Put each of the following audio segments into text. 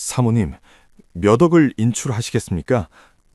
사모님, 몇 억을 인출하시겠습니까?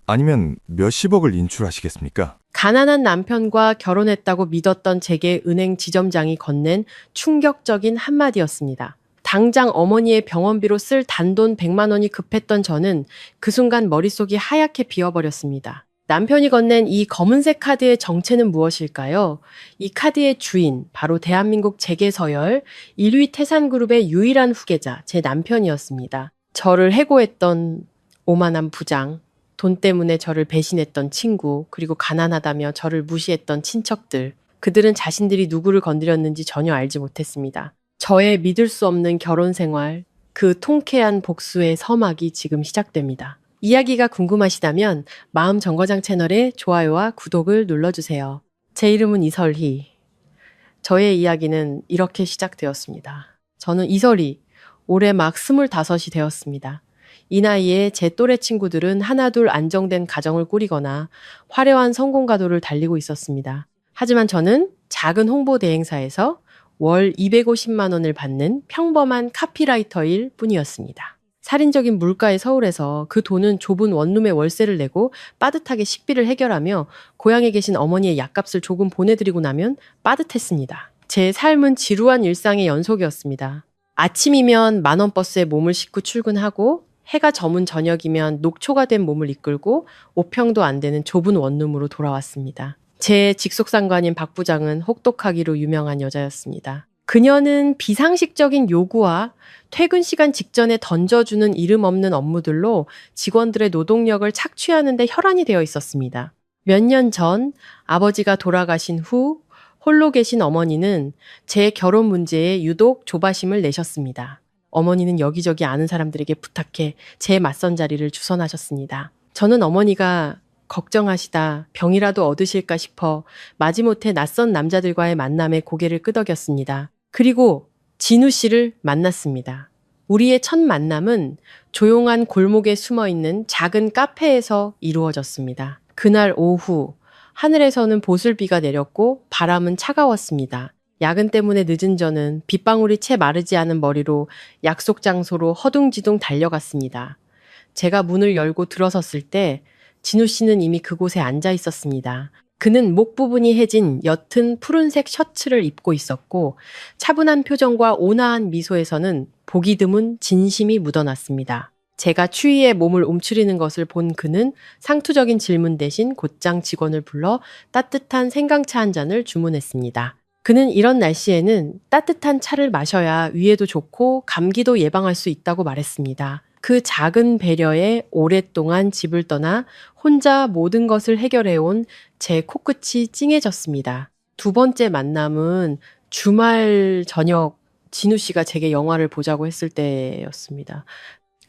아니면 몇십억을 인출하시겠습니까? 가난한 남편과 결혼했다고 믿었던 제게 은행 지점장이 건넨 충격적인 한마디였습니다. 당장 어머니의 병원비로 쓸 단돈 100만 원이 급했던 저는 그 순간 머릿속이 하얗게 비어버렸습니다. 남편이 건넨 이 검은색 카드의 정체는 무엇일까요? 이 카드의 주인, 바로 대한민국 재계서열 1위 태산그룹의 유일한 후계자, 제 남편이었습니다. 저를 해고했던 오만한 부장, 돈 때문에 저를 배신했던 친구, 그리고 가난하다며 저를 무시했던 친척들. 그들은 자신들이 누구를 건드렸는지 전혀 알지 못했습니다. 저의 믿을 수 없는 결혼 생활, 그 통쾌한 복수의 서막이 지금 시작됩니다. 이야기가 궁금하시다면 마음정거장 채널에 좋아요와 구독을 눌러주세요. 제 이름은 이설희. 저의 이야기는 이렇게 시작되었습니다. 저는 이설희, 올해 막 25이 되었습니다. 이 나이에 제 또래 친구들은 하나둘 안정된 가정을 꾸리거나 화려한 성공 가도를 달리고 있었습니다. 하지만 저는 작은 홍보 대행사에서 월 250만 원을 받는 평범한 카피라이터일 뿐이었습니다. 살인적인 물가의 서울에서 그 돈은 좁은 원룸의 월세를 내고 빠듯하게 식비를 해결하며 고향에 계신 어머니의 약값을 조금 보내드리고 나면 빠듯했습니다. 제 삶은 지루한 일상의 연속이었습니다. 아침이면 만원 버스에 몸을 싣고 출근하고 해가 저문 저녁이면 녹초가 된 몸을 이끌고 5평도 안 되는 좁은 원룸으로 돌아왔습니다. 제 직속상관인 박 부장은 혹독하기로 유명한 여자였습니다. 그녀는 비상식적인 요구와 퇴근 시간 직전에 던져주는 이름 없는 업무들로 직원들의 노동력을 착취하는 데 혈안이 되어 있었습니다. 몇 년 전 아버지가 돌아가신 후 홀로 계신 어머니는 제 결혼 문제에 유독 조바심을 내셨습니다. 어머니는 여기저기 아는 사람들에게 부탁해 제 맞선 자리를 주선하셨습니다. 저는 어머니가 걱정하시다 병이라도 얻으실까 싶어 마지못해 낯선 남자들과의 만남에 고개를 끄덕였습니다. 그리고 진우 씨를 만났습니다. 우리의 첫 만남은 조용한 골목에 숨어있는 작은 카페에서 이루어졌습니다. 그날 오후 하늘에서는 보슬비가 내렸고 바람은 차가웠습니다. 야근 때문에 늦은 저는 빗방울이 채 마르지 않은 머리로 약속 장소로 허둥지둥 달려갔습니다. 제가 문을 열고 들어섰을 때 진우 씨는 이미 그곳에 앉아 있었습니다. 그는 목 부분이 해진 옅은 푸른색 셔츠를 입고 있었고 차분한 표정과 온화한 미소에서는 보기 드문 진심이 묻어났습니다. 제가 추위에 몸을 움츠리는 것을 본 그는 상투적인 질문 대신 곧장 직원을 불러 따뜻한 생강차 한 잔을 주문했습니다. 그는 이런 날씨에는 따뜻한 차를 마셔야 위에도 좋고 감기도 예방할 수 있다고 말했습니다. 그 작은 배려에 오랫동안 집을 떠나 혼자 모든 것을 해결해온 제 코끝이 찡해졌습니다. 두 번째 만남은 주말 저녁 진우 씨가 제게 영화를 보자고 했을 때였습니다.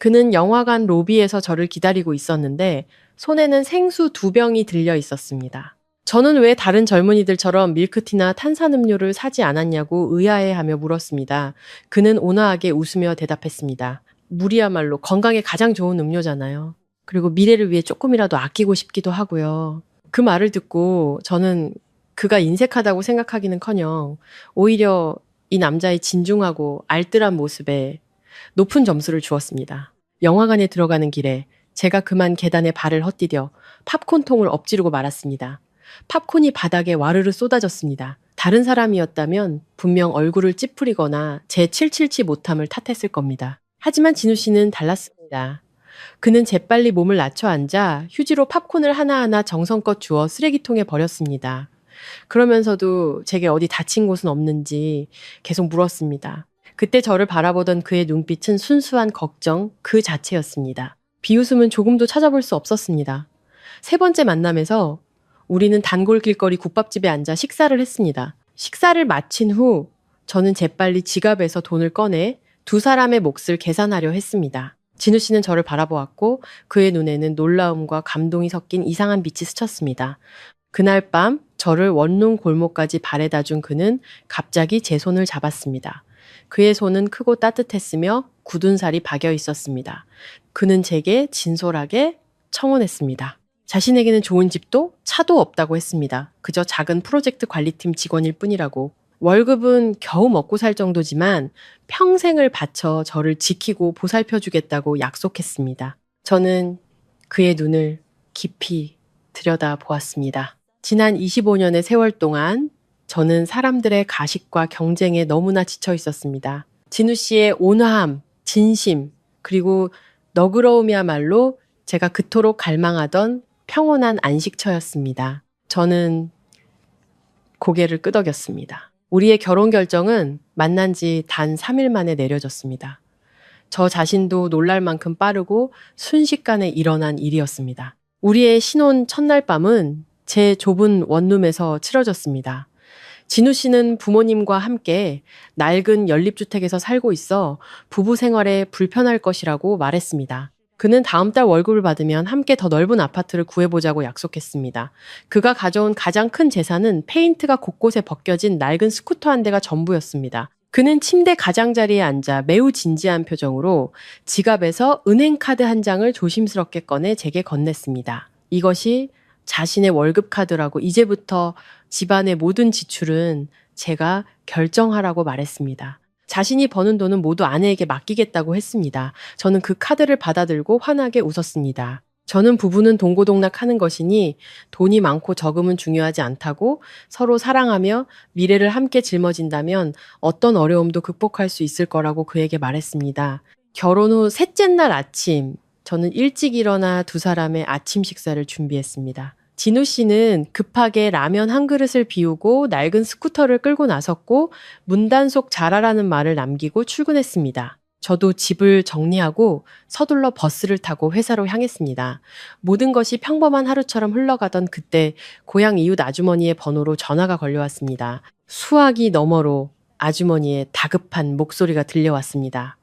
그는 영화관 로비에서 저를 기다리고 있었는데 손에는 생수 2병이 들려 있었습니다. 저는 왜 다른 젊은이들처럼 밀크티나 탄산음료를 사지 않았냐고 의아해하며 물었습니다. 그는 온화하게 웃으며 대답했습니다. 물이야말로 건강에 가장 좋은 음료잖아요. 그리고 미래를 위해 조금이라도 아끼고 싶기도 하고요. 그 말을 듣고 저는 그가 인색하다고 생각하기는커녕 오히려 이 남자의 진중하고 알뜰한 모습에 높은 점수를 주었습니다. 영화관에 들어가는 길에 제가 그만 계단에 발을 헛디뎌 팝콘통을 엎지르고 말았습니다. 팝콘이 바닥에 와르르 쏟아졌습니다. 다른 사람이었다면 분명 얼굴을 찌푸리거나 제 칠칠치 못함을 탓했을 겁니다. 하지만 진우 씨는 달랐습니다. 그는 재빨리 몸을 낮춰 앉아 휴지로 팝콘을 하나하나 정성껏 주워 쓰레기통에 버렸습니다. 그러면서도 제게 어디 다친 곳은 없는지 계속 물었습니다. 그때 저를 바라보던 그의 눈빛은 순수한 걱정 그 자체였습니다. 비웃음은 조금도 찾아볼 수 없었습니다. 세 번째 만남에서 우리는 단골 길거리 국밥집에 앉아 식사를 했습니다. 식사를 마친 후 저는 재빨리 지갑에서 돈을 꺼내 두 사람의 몫을 계산하려 했습니다. 진우 씨는 저를 바라보았고 그의 눈에는 놀라움과 감동이 섞인 이상한 빛이 스쳤습니다. 그날 밤 저를 원룸 골목까지 바래다 준 그는 갑자기 제 손을 잡았습니다. 그의 손은 크고 따뜻했으며 굳은 살이 박여 있었습니다. 그는 제게 진솔하게 청혼했습니다. 자신에게는 좋은 집도 차도 없다고 했습니다. 그저 작은 프로젝트 관리팀 직원일 뿐이라고. 월급은 겨우 먹고 살 정도지만 평생을 바쳐 저를 지키고 보살펴 주겠다고 약속했습니다. 저는 그의 눈을 깊이 들여다 보았습니다. 지난 25년의 세월 동안 저는 사람들의 가식과 경쟁에 너무나 지쳐 있었습니다. 진우 씨의 온화함, 진심, 그리고 너그러움이야말로 제가 그토록 갈망하던 평온한 안식처였습니다. 저는 고개를 끄덕였습니다. 우리의 결혼 결정은 만난 지 단 3일 만에 내려졌습니다. 저 자신도 놀랄 만큼 빠르고 순식간에 일어난 일이었습니다. 우리의 신혼 첫날 밤은 제 좁은 원룸에서 치러졌습니다. 진우 씨는 부모님과 함께 낡은 연립주택에서 살고 있어 부부 생활에 불편할 것이라고 말했습니다. 그는 다음 달 월급을 받으면 함께 더 넓은 아파트를 구해보자고 약속했습니다. 그가 가져온 가장 큰 재산은 페인트가 곳곳에 벗겨진 낡은 스쿠터 한 대가 전부였습니다. 그는 침대 가장자리에 앉아 매우 진지한 표정으로 지갑에서 은행카드 한 장을 조심스럽게 꺼내 제게 건넸습니다. 이것이 자신의 월급 카드라고 이제부터 집안의 모든 지출은 제가 결정하라고 말했습니다. 자신이 버는 돈은 모두 아내에게 맡기겠다고 했습니다. 저는 그 카드를 받아들고 환하게 웃었습니다. 저는 부부는 동고동락하는 것이니 돈이 많고 적음은 중요하지 않다고 서로 사랑하며 미래를 함께 짊어진다면 어떤 어려움도 극복할 수 있을 거라고 그에게 말했습니다. 결혼 후 셋째 날 아침, 저는 일찍 일어나 두 사람의 아침 식사를 준비했습니다. 진우 씨는 급하게 라면 한 그릇을 비우고 낡은 스쿠터를 끌고 나섰고 문단속 잘하라는 말을 남기고 출근했습니다. 저도 집을 정리하고 서둘러 버스를 타고 회사로 향했습니다. 모든 것이 평범한 하루처럼 흘러가던 그때 고향 이웃 아주머니의 번호로 전화가 걸려왔습니다. 수화기 너머로 아주머니의 다급한 목소리가 들려왔습니다.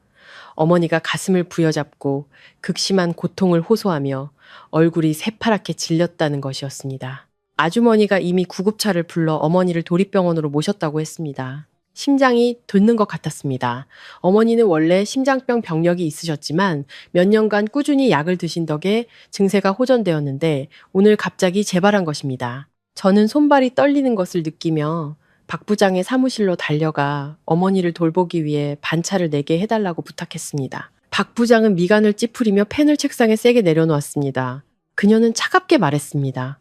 어머니가 가슴을 부여잡고 극심한 고통을 호소하며 얼굴이 새파랗게 질렸다는 것이었습니다. 아주머니가 이미 구급차를 불러 어머니를 도립병원으로 모셨다고 했습니다. 심장이 돋는 것 같았습니다. 어머니는 원래 심장병 병력이 있으셨지만 몇 년간 꾸준히 약을 드신 덕에 증세가 호전되었는데 오늘 갑자기 재발한 것입니다. 저는 손발이 떨리는 것을 느끼며 박 부장의 사무실로 달려가 어머니를 돌보기 위해 반차를 내게 해달라고 부탁했습니다. 박 부장은 미간을 찌푸리며 펜을 책상에 세게 내려놓았습니다. 그녀는 차갑게 말했습니다.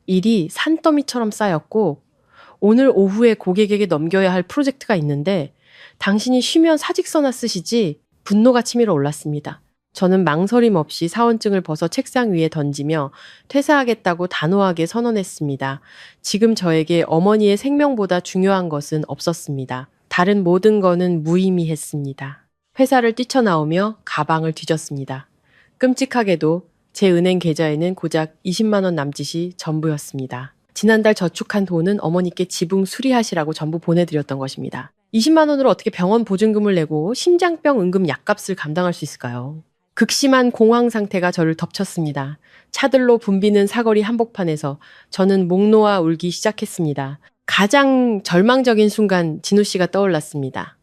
일이 산더미처럼 쌓였고 오늘 오후에 고객에게 넘겨야 할 프로젝트가 있는데 당신이 쉬면 사직서나 쓰시지. 분노가 치밀어 올랐습니다. 저는 망설임 없이 사원증을 벗어 책상 위에 던지며 퇴사하겠다고 단호하게 선언했습니다. 지금 저에게 어머니의 생명보다 중요한 것은 없었습니다. 다른 모든 거는 무의미했습니다. 회사를 뛰쳐나오며 가방을 뒤졌습니다. 끔찍하게도 제 은행 계좌에는 고작 20만 원 남짓이 전부였습니다. 지난달 저축한 돈은 어머니께 지붕 수리하시라고 전부 보내드렸던 것입니다. 20만 원으로 어떻게 병원 보증금을 내고 심장병 응급 약값을 감당할 수 있을까요? 극심한 공황 상태가 저를 덮쳤습니다. 차들로 붐비는 사거리 한복판에서 저는 목 놓아 울기 시작했습니다. 가장 절망적인 순간 진우 씨가 떠올랐습니다.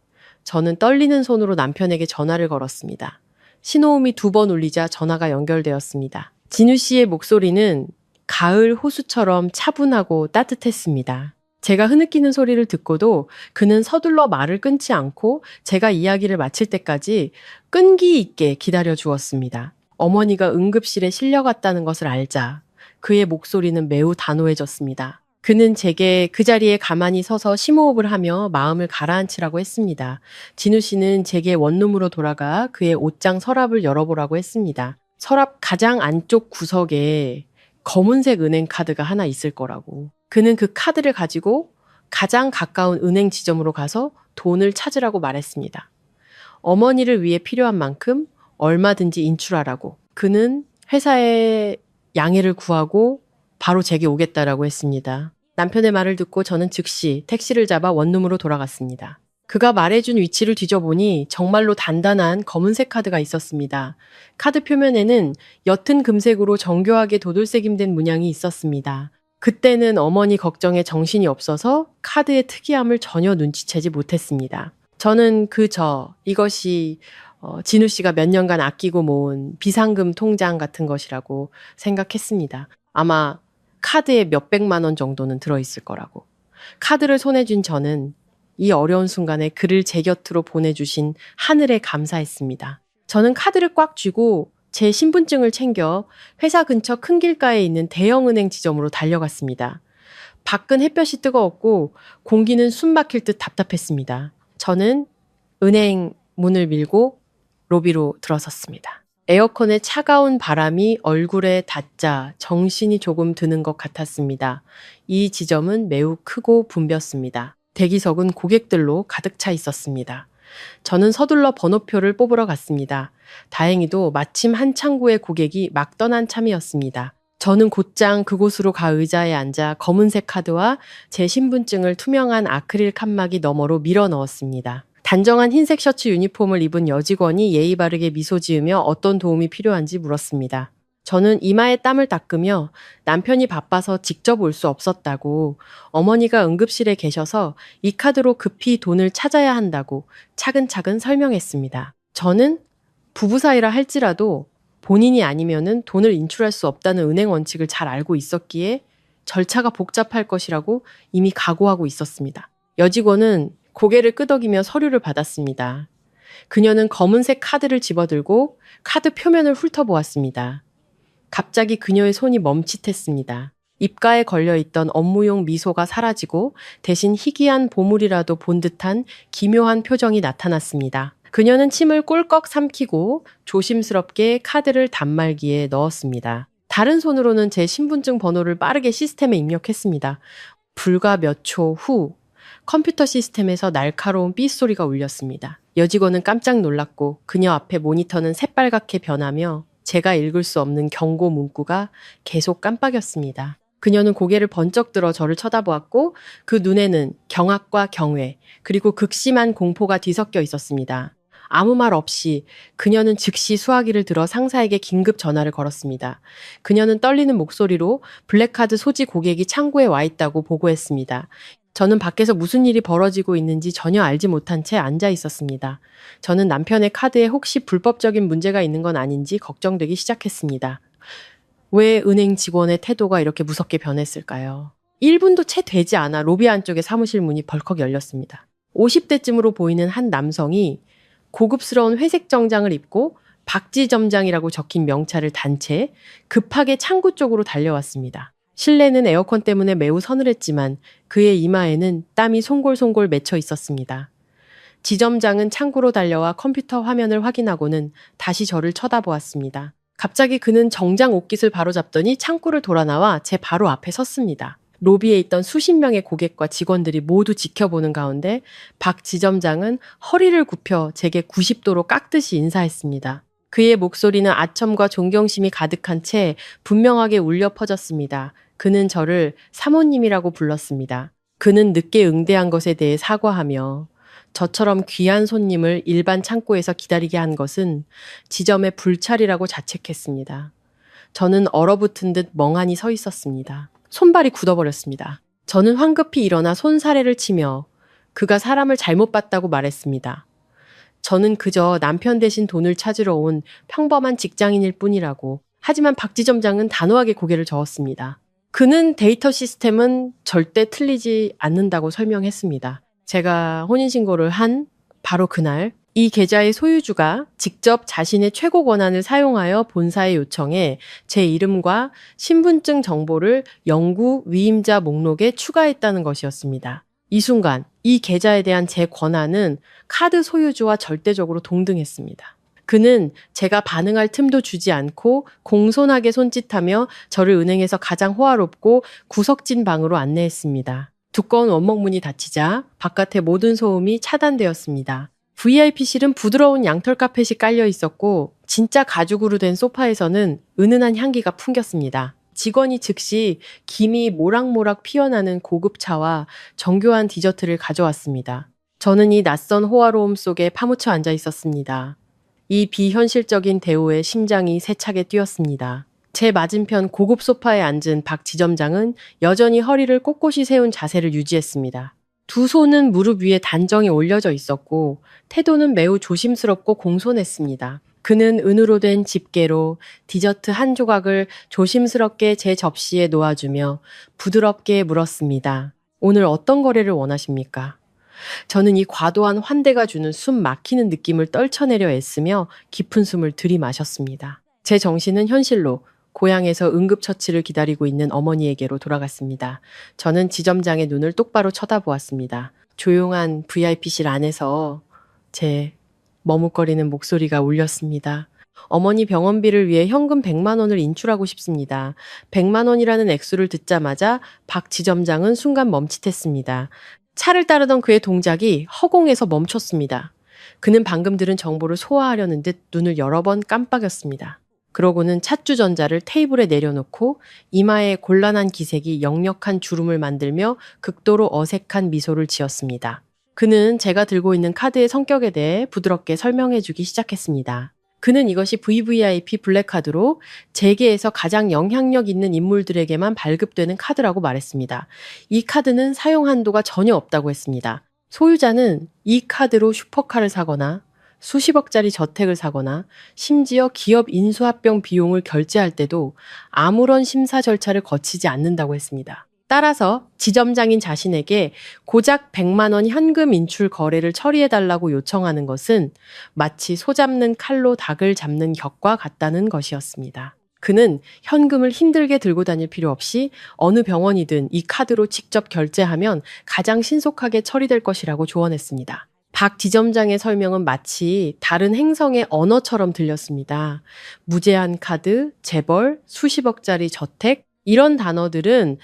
저는 떨리는 손으로 남편에게 전화를 걸었습니다. 신호음이 2번 울리자 전화가 연결되었습니다. 진우 씨의 목소리는 가을 호수처럼 차분하고 따뜻했습니다. 제가 흐느끼는 소리를 듣고도 그는 서둘러 말을 끊지 않고 제가 이야기를 마칠 때까지 끈기 있게 기다려 주었습니다. 어머니가 응급실에 실려갔다는 것을 알자 그의 목소리는 매우 단호해졌습니다. 그는 제게 그 자리에 가만히 서서 심호흡을 하며 마음을 가라앉히라고 했습니다. 진우 씨는 제게 원룸으로 돌아가 그의 옷장 서랍을 열어보라고 했습니다. 서랍 가장 안쪽 구석에 검은색 은행 카드가 하나 있을 거라고. 그는 그 카드를 가지고 가장 가까운 은행 지점으로 가서 돈을 찾으라고 말했습니다. 어머니를 위해 필요한 만큼 얼마든지 인출하라고. 그는 회사에 양해를 구하고 바로 제게 오겠다라고 했습니다. 남편의 말을 듣고 저는 즉시 택시를 잡아 원룸으로 돌아갔습니다. 그가 말해준 위치를 뒤져보니 정말로 단단한 검은색 카드가 있었습니다. 카드 표면에는 옅은 금색으로 정교하게 도돌새김된 문양이 있었습니다. 그때는 어머니 걱정에 정신이 없어서 카드의 특이함을 전혀 눈치채지 못했습니다. 저는 이것이 진우 씨가 몇 년간 아끼고 모은 비상금 통장 같은 것이라고 생각했습니다. 아마 카드에 몇백만 원 정도는 들어있을 거라고. 카드를 손에 쥔 저는 이 어려운 순간에 그를 제 곁으로 보내주신 하늘에 감사했습니다. 저는 카드를 꽉 쥐고 제 신분증을 챙겨 회사 근처 큰 길가에 있는 대형은행 지점으로 달려갔습니다. 밖은 햇볕이 뜨거웠고 공기는 숨 막힐 듯 답답했습니다. 저는 은행 문을 밀고 로비로 들어섰습니다. 에어컨의 차가운 바람이 얼굴에 닿자 정신이 조금 드는 것 같았습니다. 이 지점은 매우 크고 붐볐습니다. 대기석은 고객들로 가득 차 있었습니다. 저는 서둘러 번호표를 뽑으러 갔습니다. 다행히도 마침 한 창구의 고객이 막 떠난 참이었습니다. 저는 곧장 그곳으로 가 의자에 앉아 검은색 카드와 제 신분증을 투명한 아크릴 칸막이 너머로 밀어 넣었습니다. 단정한 흰색 셔츠 유니폼을 입은 여직원이 예의 바르게 미소 지으며 어떤 도움이 필요한지 물었습니다. 저는 이마에 땀을 닦으며 남편이 바빠서 직접 올 수 없었다고, 어머니가 응급실에 계셔서 이 카드로 급히 돈을 찾아야 한다고 차근차근 설명했습니다. 저는 부부 사이라 할지라도 본인이 아니면은 돈을 인출할 수 없다는 은행 원칙을 잘 알고 있었기에 절차가 복잡할 것이라고 이미 각오하고 있었습니다. 여직원은 고개를 끄덕이며 서류를 받았습니다. 그녀는 검은색 카드를 집어들고 카드 표면을 훑어보았습니다. 갑자기 그녀의 손이 멈칫했습니다. 입가에 걸려있던 업무용 미소가 사라지고 대신 희귀한 보물이라도 본 듯한 기묘한 표정이 나타났습니다. 그녀는 침을 꿀꺽 삼키고 조심스럽게 카드를 단말기에 넣었습니다. 다른 손으로는 제 신분증 번호를 빠르게 시스템에 입력했습니다. 불과 몇 초 후 컴퓨터 시스템에서 날카로운 삐소리가 울렸습니다. 여직원은 깜짝 놀랐고 그녀 앞에 모니터는 새빨갛게 변하며 제가 읽을 수 없는 경고 문구가 계속 깜빡였습니다. 그녀는 고개를 번쩍 들어 저를 쳐다보았고 그 눈에는 경악과 경외 그리고 극심한 공포가 뒤섞여 있었습니다. 아무 말 없이 그녀는 즉시 수화기를 들어 상사에게 긴급 전화를 걸었습니다. 그녀는 떨리는 목소리로 블랙카드 소지 고객이 창구에 와 있다고 보고했습니다. 저는 밖에서 무슨 일이 벌어지고 있는지 전혀 알지 못한 채 앉아 있었습니다. 저는 남편의 카드에 혹시 불법적인 문제가 있는 건 아닌지 걱정되기 시작했습니다. 왜 은행 직원의 태도가 이렇게 무섭게 변했을까요? 1분도 채 되지 않아 로비 안쪽의 사무실 문이 벌컥 열렸습니다. 50대쯤으로 보이는 한 남성이 고급스러운 회색 정장을 입고 박지점장이라고 적힌 명찰을 단 채 급하게 창구 쪽으로 달려왔습니다. 실내는 에어컨 때문에 매우 서늘했지만 그의 이마에는 땀이 송골송골 맺혀 있었습니다. 지점장은 창구로 달려와 컴퓨터 화면을 확인하고는 다시 저를 쳐다보았습니다. 갑자기 그는 정장 옷깃을 바로잡더니 창구를 돌아 나와 제 바로 앞에 섰습니다. 로비에 있던 수십 명의 고객과 직원들이 모두 지켜보는 가운데 박 지점장은 허리를 굽혀 제게 90도로 깎듯이 인사했습니다. 그의 목소리는 아첨과 존경심이 가득한 채 분명하게 울려 퍼졌습니다. 그는 저를 사모님이라고 불렀습니다. 그는 늦게 응대한 것에 대해 사과하며 저처럼 귀한 손님을 일반 창고에서 기다리게 한 것은 지점의 불찰이라고 자책했습니다. 저는 얼어붙은 듯 멍하니 서 있었습니다. 손발이 굳어버렸습니다. 저는 황급히 일어나 손사래를 치며 그가 사람을 잘못 봤다고 말했습니다. 저는 그저 남편 대신 돈을 찾으러 온 평범한 직장인일 뿐이라고. 하지만 박 지점장은 단호하게 고개를 저었습니다. 그는 데이터 시스템은 절대 틀리지 않는다고 설명했습니다. 제가 혼인신고를 한 바로 그날 이 계좌의 소유주가 직접 자신의 최고 권한을 사용하여 본사에 요청해 제 이름과 신분증 정보를 영구 위임자 목록에 추가했다는 것이었습니다. 이 순간 이 계좌에 대한 제 권한은 카드 소유주와 절대적으로 동등했습니다. 그는 제가 반응할 틈도 주지 않고 공손하게 손짓하며 저를 은행에서 가장 호화롭고 구석진 방으로 안내했습니다. 두꺼운 원목문이 닫히자 바깥의 모든 소음이 차단되었습니다. VIP실은 부드러운 양털 카펫이 깔려 있었고 진짜 가죽으로 된 소파에서는 은은한 향기가 풍겼습니다. 직원이 즉시 김이 모락모락 피어나는 고급차와 정교한 디저트를 가져왔습니다. 저는 이 낯선 호화로움 속에 파묻혀 앉아 있었습니다. 이 비현실적인 대우에 심장이 세차게 뛰었습니다. 제 맞은편 고급 소파에 앉은 박 지점장은 여전히 허리를 꼿꼿이 세운 자세를 유지했습니다. 두 손은 무릎 위에 단정히 올려져 있었고 태도는 매우 조심스럽고 공손했습니다. 그는 은으로 된 집게로 디저트 한 조각을 조심스럽게 제 접시에 놓아주며 부드럽게 물었습니다. 오늘 어떤 거래를 원하십니까? 저는 이 과도한 환대가 주는 숨 막히는 느낌을 떨쳐내려 애쓰며 깊은 숨을 들이마셨습니다. 제 정신은 현실로 고향에서 응급처치를 기다리고 있는 어머니에게로 돌아갔습니다. 저는 지점장의 눈을 똑바로 쳐다보았습니다. 조용한 VIP실 안에서 제 머뭇거리는 목소리가 울렸습니다. 어머니 병원비를 위해 현금 100만 원을 인출하고 싶습니다. 100만 원이라는 액수를 듣자마자 박 지점장은 순간 멈칫했습니다. 차를 따르던 그의 동작이 허공에서 멈췄습니다. 그는 방금 들은 정보를 소화하려는 듯 눈을 여러 번 깜빡였습니다. 그러고는 찻주전자를 테이블에 내려놓고 이마에 곤란한 기색이 역력한 주름을 만들며 극도로 어색한 미소를 지었습니다. 그는 제가 들고 있는 카드의 성격에 대해 부드럽게 설명해주기 시작했습니다. 그는 이것이 VVIP 블랙카드로 재계에서 가장 영향력 있는 인물들에게만 발급되는 카드라고 말했습니다. 이 카드는 사용 한도가 전혀 없다고 했습니다. 소유자는 이 카드로 슈퍼카를 사거나 수십억짜리 저택을 사거나 심지어 기업 인수합병 비용을 결제할 때도 아무런 심사 절차를 거치지 않는다고 했습니다. 따라서 지점장인 자신에게 고작 100만 원 현금 인출 거래를 처리해달라고 요청하는 것은 마치 소 잡는 칼로 닭을 잡는 격과 같다는 것이었습니다. 그는 현금을 힘들게 들고 다닐 필요 없이 어느 병원이든 이 카드로 직접 결제하면 가장 신속하게 처리될 것이라고 조언했습니다. 박 지점장의 설명은 마치 다른 행성의 언어처럼 들렸습니다. 무제한 카드, 재벌, 수십억짜리 저택, 이런 단어들은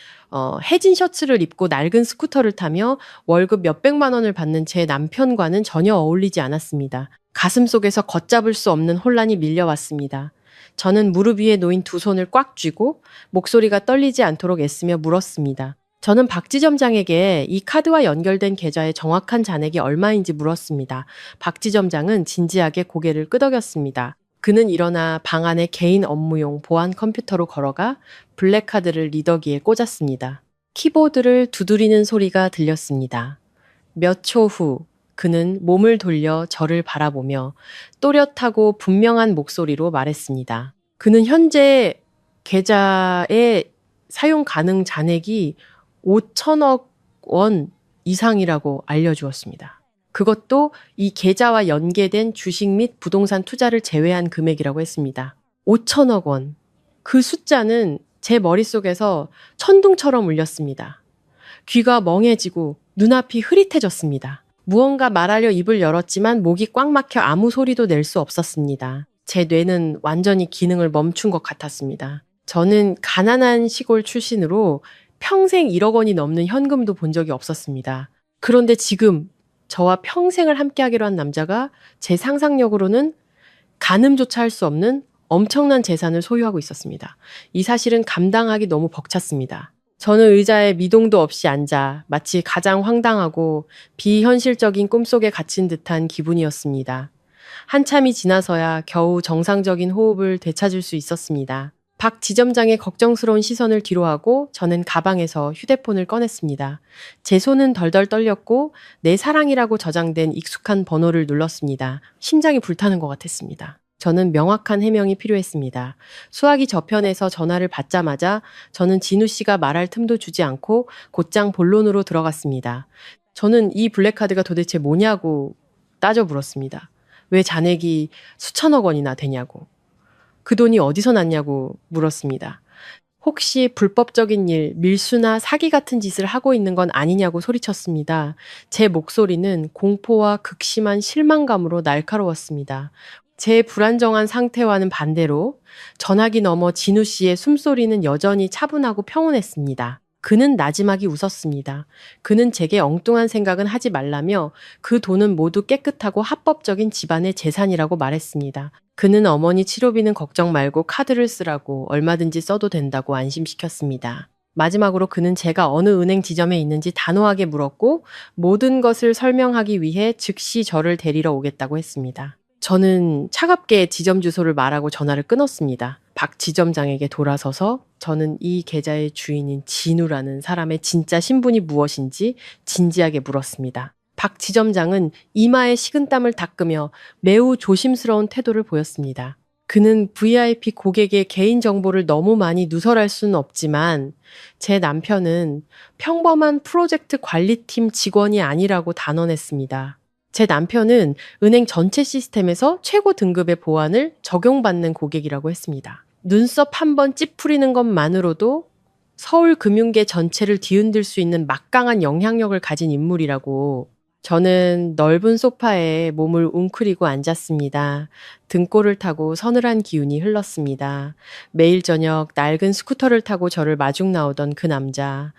해진 셔츠를 입고 낡은 스쿠터를 타며 월급 몇백만 원을 받는 제 남편과는 전혀 어울리지 않았습니다. 가슴속에서 걷잡을 수 없는 혼란이 밀려왔습니다. 저는 무릎 위에 놓인 두 손을 꽉 쥐고 목소리가 떨리지 않도록 애쓰며 물었습니다. 저는 박 지점장에게 이 카드와 연결된 계좌의 정확한 잔액이 얼마인지 물었습니다. 박 지점장은 진지하게 고개를 끄덕였습니다. 그는 일어나 방 안에 개인 업무용 보안 컴퓨터로 걸어가 블랙카드를 리더기에 꽂았습니다. 키보드를 두드리는 소리가 들렸습니다. 몇 초 후 그는 몸을 돌려 저를 바라보며 또렷하고 분명한 목소리로 말했습니다. 그는 현재 계좌의 사용 가능 잔액이 5천억 원 이상이라고 알려주었습니다. 그것도 이 계좌와 연계된 주식 및 부동산 투자를 제외한 금액이라고 했습니다. 5천억 원. 그 숫자는 제 머릿속에서 천둥처럼 울렸습니다. 귀가 멍해지고 눈앞이 흐릿해졌습니다. 무언가 말하려 입을 열었지만 목이 꽉 막혀 아무 소리도 낼 수 없었습니다. 제 뇌는 완전히 기능을 멈춘 것 같았습니다. 저는 가난한 시골 출신으로 평생 1억 원이 넘는 현금도 본 적이 없었습니다. 그런데 지금 저와 평생을 함께하기로 한 남자가 제 상상력으로는 가늠조차 할 수 없는 엄청난 재산을 소유하고 있었습니다. 이 사실은 감당하기 너무 벅찼습니다. 저는 의자에 미동도 없이 앉아 마치 가장 황당하고 비현실적인 꿈속에 갇힌 듯한 기분이었습니다. 한참이 지나서야 겨우 정상적인 호흡을 되찾을 수 있었습니다. 박 지점장의 걱정스러운 시선을 뒤로하고 저는 가방에서 휴대폰을 꺼냈습니다. 제 손은 덜덜 떨렸고 내 사랑이라고 저장된 익숙한 번호를 눌렀습니다. 심장이 불타는 것 같았습니다. 저는 명확한 해명이 필요했습니다. 수화기 저편에서 전화를 받자마자 저는 진우 씨가 말할 틈도 주지 않고 곧장 본론으로 들어갔습니다. 저는 이 블랙카드가 도대체 뭐냐고 따져 물었습니다. 왜 잔액이 수천억 원이나 되냐고. 그 돈이 어디서 났냐고 물었습니다. 혹시 불법적인 일, 밀수나 사기 같은 짓을 하고 있는 건 아니냐고 소리쳤습니다. 제 목소리는 공포와 극심한 실망감으로 날카로웠습니다. 제 불안정한 상태와는 반대로 전화기 너머 진우 씨의 숨소리는 여전히 차분하고 평온했습니다. 그는 나지막이 웃었습니다. 그는 제게 엉뚱한 생각은 하지 말라며 그 돈은 모두 깨끗하고 합법적인 집안의 재산이라고 말했습니다. 그는 어머니 치료비는 걱정 말고 카드를 쓰라고 얼마든지 써도 된다고 안심시켰습니다. 마지막으로 그는 제가 어느 은행 지점에 있는지 단호하게 물었고 모든 것을 설명하기 위해 즉시 저를 데리러 오겠다고 했습니다. 저는 차갑게 지점 주소를 말하고 전화를 끊었습니다. 박 지점장에게 돌아서서 저는 이 계좌의 주인인 진우라는 사람의 진짜 신분이 무엇인지 진지하게 물었습니다. 박 지점장은 이마에 식은땀을 닦으며 매우 조심스러운 태도를 보였습니다. 그는 VIP 고객의 개인정보를 너무 많이 누설할 수는 없지만 제 남편은 평범한 프로젝트 관리팀 직원이 아니라고 단언했습니다. 제 남편은 은행 전체 시스템에서 최고 등급의 보안을 적용받는 고객이라고 했습니다. 눈썹 한 번 찌푸리는 것만으로도 서울 금융계 전체를 뒤흔들 수 있는 막강한 영향력을 가진 인물이라고. 저는 넓은 소파에 몸을 웅크리고 앉았습니다. 등골을 타고 서늘한 기운이 흘렀습니다. 매일 저녁 낡은 스쿠터를 타고 저를 마중 나오던 그 남자.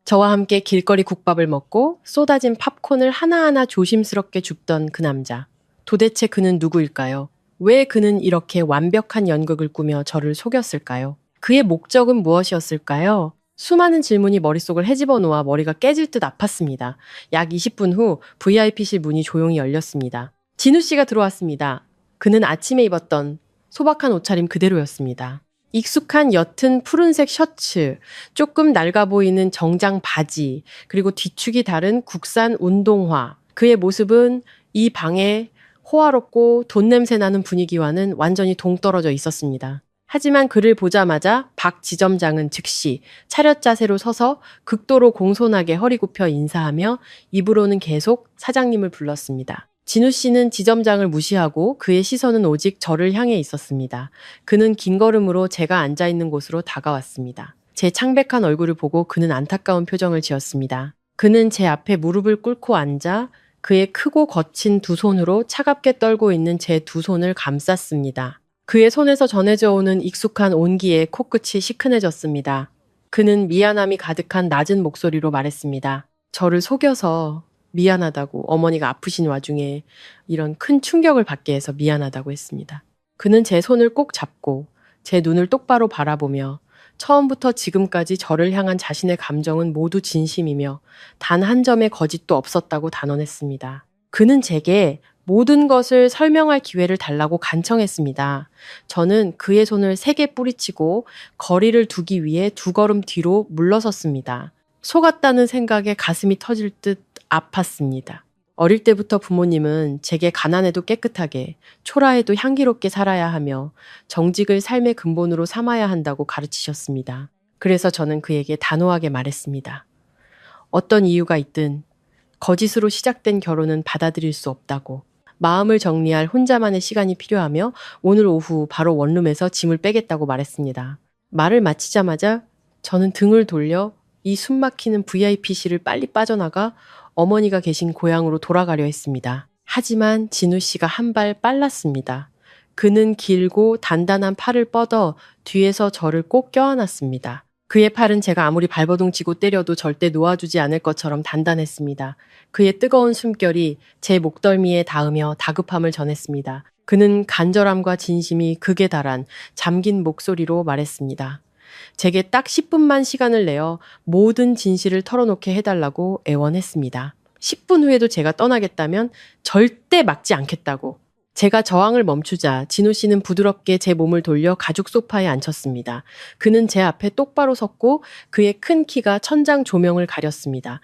저와 함께 길거리 국밥을 먹고 쏟아진 팝콘을 하나하나 조심스럽게 줍던 그 남자. 도대체 그는 누구일까요? 왜 그는 이렇게 완벽한 연극을 꾸며 저를 속였을까요? 그의 목적은 무엇이었을까요? 수많은 질문이 머릿속을 헤집어 놓아 머리가 깨질 듯 아팠습니다. 약 20분 후 VIP실 문이 조용히 열렸습니다. 진우 씨가 들어왔습니다. 그는 아침에 입었던 소박한 옷차림 그대로였습니다. 익숙한 옅은 푸른색 셔츠, 조금 낡아 보이는 정장 바지, 그리고 뒤축이 다른 국산 운동화. 그의 모습은 이 방의 호화롭고 돈 냄새 나는 분위기와는 완전히 동떨어져 있었습니다. 하지만 그를 보자마자 박 지점장은 즉시 차렷 자세로 서서 극도로 공손하게 허리 굽혀 인사하며 입으로는 계속 사장님을 불렀습니다. 진우 씨는 지점장을 무시하고 그의 시선은 오직 저를 향해 있었습니다. 그는 긴 걸음으로 제가 앉아 있는 곳으로 다가왔습니다. 제 창백한 얼굴을 보고 그는 안타까운 표정을 지었습니다. 그는 제 앞에 무릎을 꿇고 앉아 그의 크고 거친 두 손으로 차갑게 떨고 있는 제 두 손을 감쌌습니다. 그의 손에서 전해져 오는 익숙한 온기에 코끝이 시큰해졌습니다. 그는 미안함이 가득한 낮은 목소리로 말했습니다. 저를 속여서 미안하다고, 어머니가 아프신 와중에 이런 큰 충격을 받게 해서 미안하다고 했습니다. 그는 제 손을 꼭 잡고 제 눈을 똑바로 바라보며 처음부터 지금까지 저를 향한 자신의 감정은 모두 진심이며 단 한 점의 거짓도 없었다고 단언했습니다. 그는 제게 모든 것을 설명할 기회를 달라고 간청했습니다. 저는 그의 손을 세게 뿌리치고 거리를 두기 위해 두 걸음 뒤로 물러섰습니다. 속았다는 생각에 가슴이 터질 듯 아팠습니다. 어릴 때부터 부모님은 제게 가난해도 깨끗하게, 초라해도 향기롭게 살아야 하며 정직을 삶의 근본으로 삼아야 한다고 가르치셨습니다. 그래서 저는 그에게 단호하게 말했습니다. 어떤 이유가 있든 거짓으로 시작된 결혼은 받아들일 수 없다고. 마음을 정리할 혼자만의 시간이 필요하며 오늘 오후 바로 원룸에서 짐을 빼겠다고 말했습니다. 말을 마치자마자 저는 등을 돌려 이 숨막히는 VIP실을 빨리 빠져나가 어머니가 계신 고향으로 돌아가려 했습니다. 하지만 진우 씨가 한 발 빨랐습니다. 그는 길고 단단한 팔을 뻗어 뒤에서 저를 꼭 껴안았습니다. 그의 팔은 제가 아무리 발버둥 치고 때려도 절대 놓아주지 않을 것처럼 단단했습니다. 그의 뜨거운 숨결이 제 목덜미에 닿으며 다급함을 전했습니다. 그는 간절함과 진심이 극에 달한 잠긴 목소리로 말했습니다. 제게 딱 10분만 시간을 내어 모든 진실을 털어놓게 해달라고 애원했습니다. 10분 후에도 제가 떠나겠다면 절대 막지 않겠다고. 제가 저항을 멈추자 진우 씨는 부드럽게 제 몸을 돌려 가죽 소파에 앉혔습니다. 그는 제 앞에 똑바로 섰고 그의 큰 키가 천장 조명을 가렸습니다.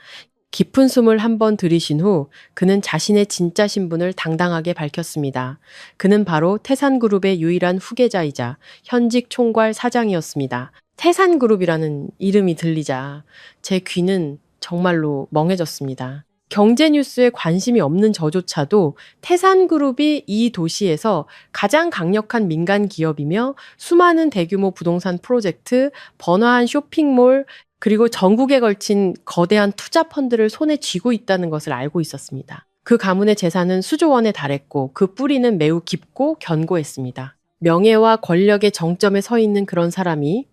깊은 숨을 한번 들이신 후 그는 자신의 진짜 신분을 당당하게 밝혔습니다. 그는 바로 태산그룹의 유일한 후계자이자 현직 총괄 사장이었습니다. 태산그룹이라는 이름이 들리자 제 귀는 정말로 멍해졌습니다. 경제뉴스에 관심이 없는 저조차도 태산그룹이 이 도시에서 가장 강력한 민간 기업이며 수많은 대규모 부동산 프로젝트, 번화한 쇼핑몰, 그리고 전국에 걸친 거대한 투자 펀드를 손에 쥐고 있다는 것을 알고 있었습니다. 그 가문의 재산은 수조 원에 달했고 그 뿌리는 매우 깊고 견고했습니다. 명예와 권력의 정점에 서 있는 그런 사람이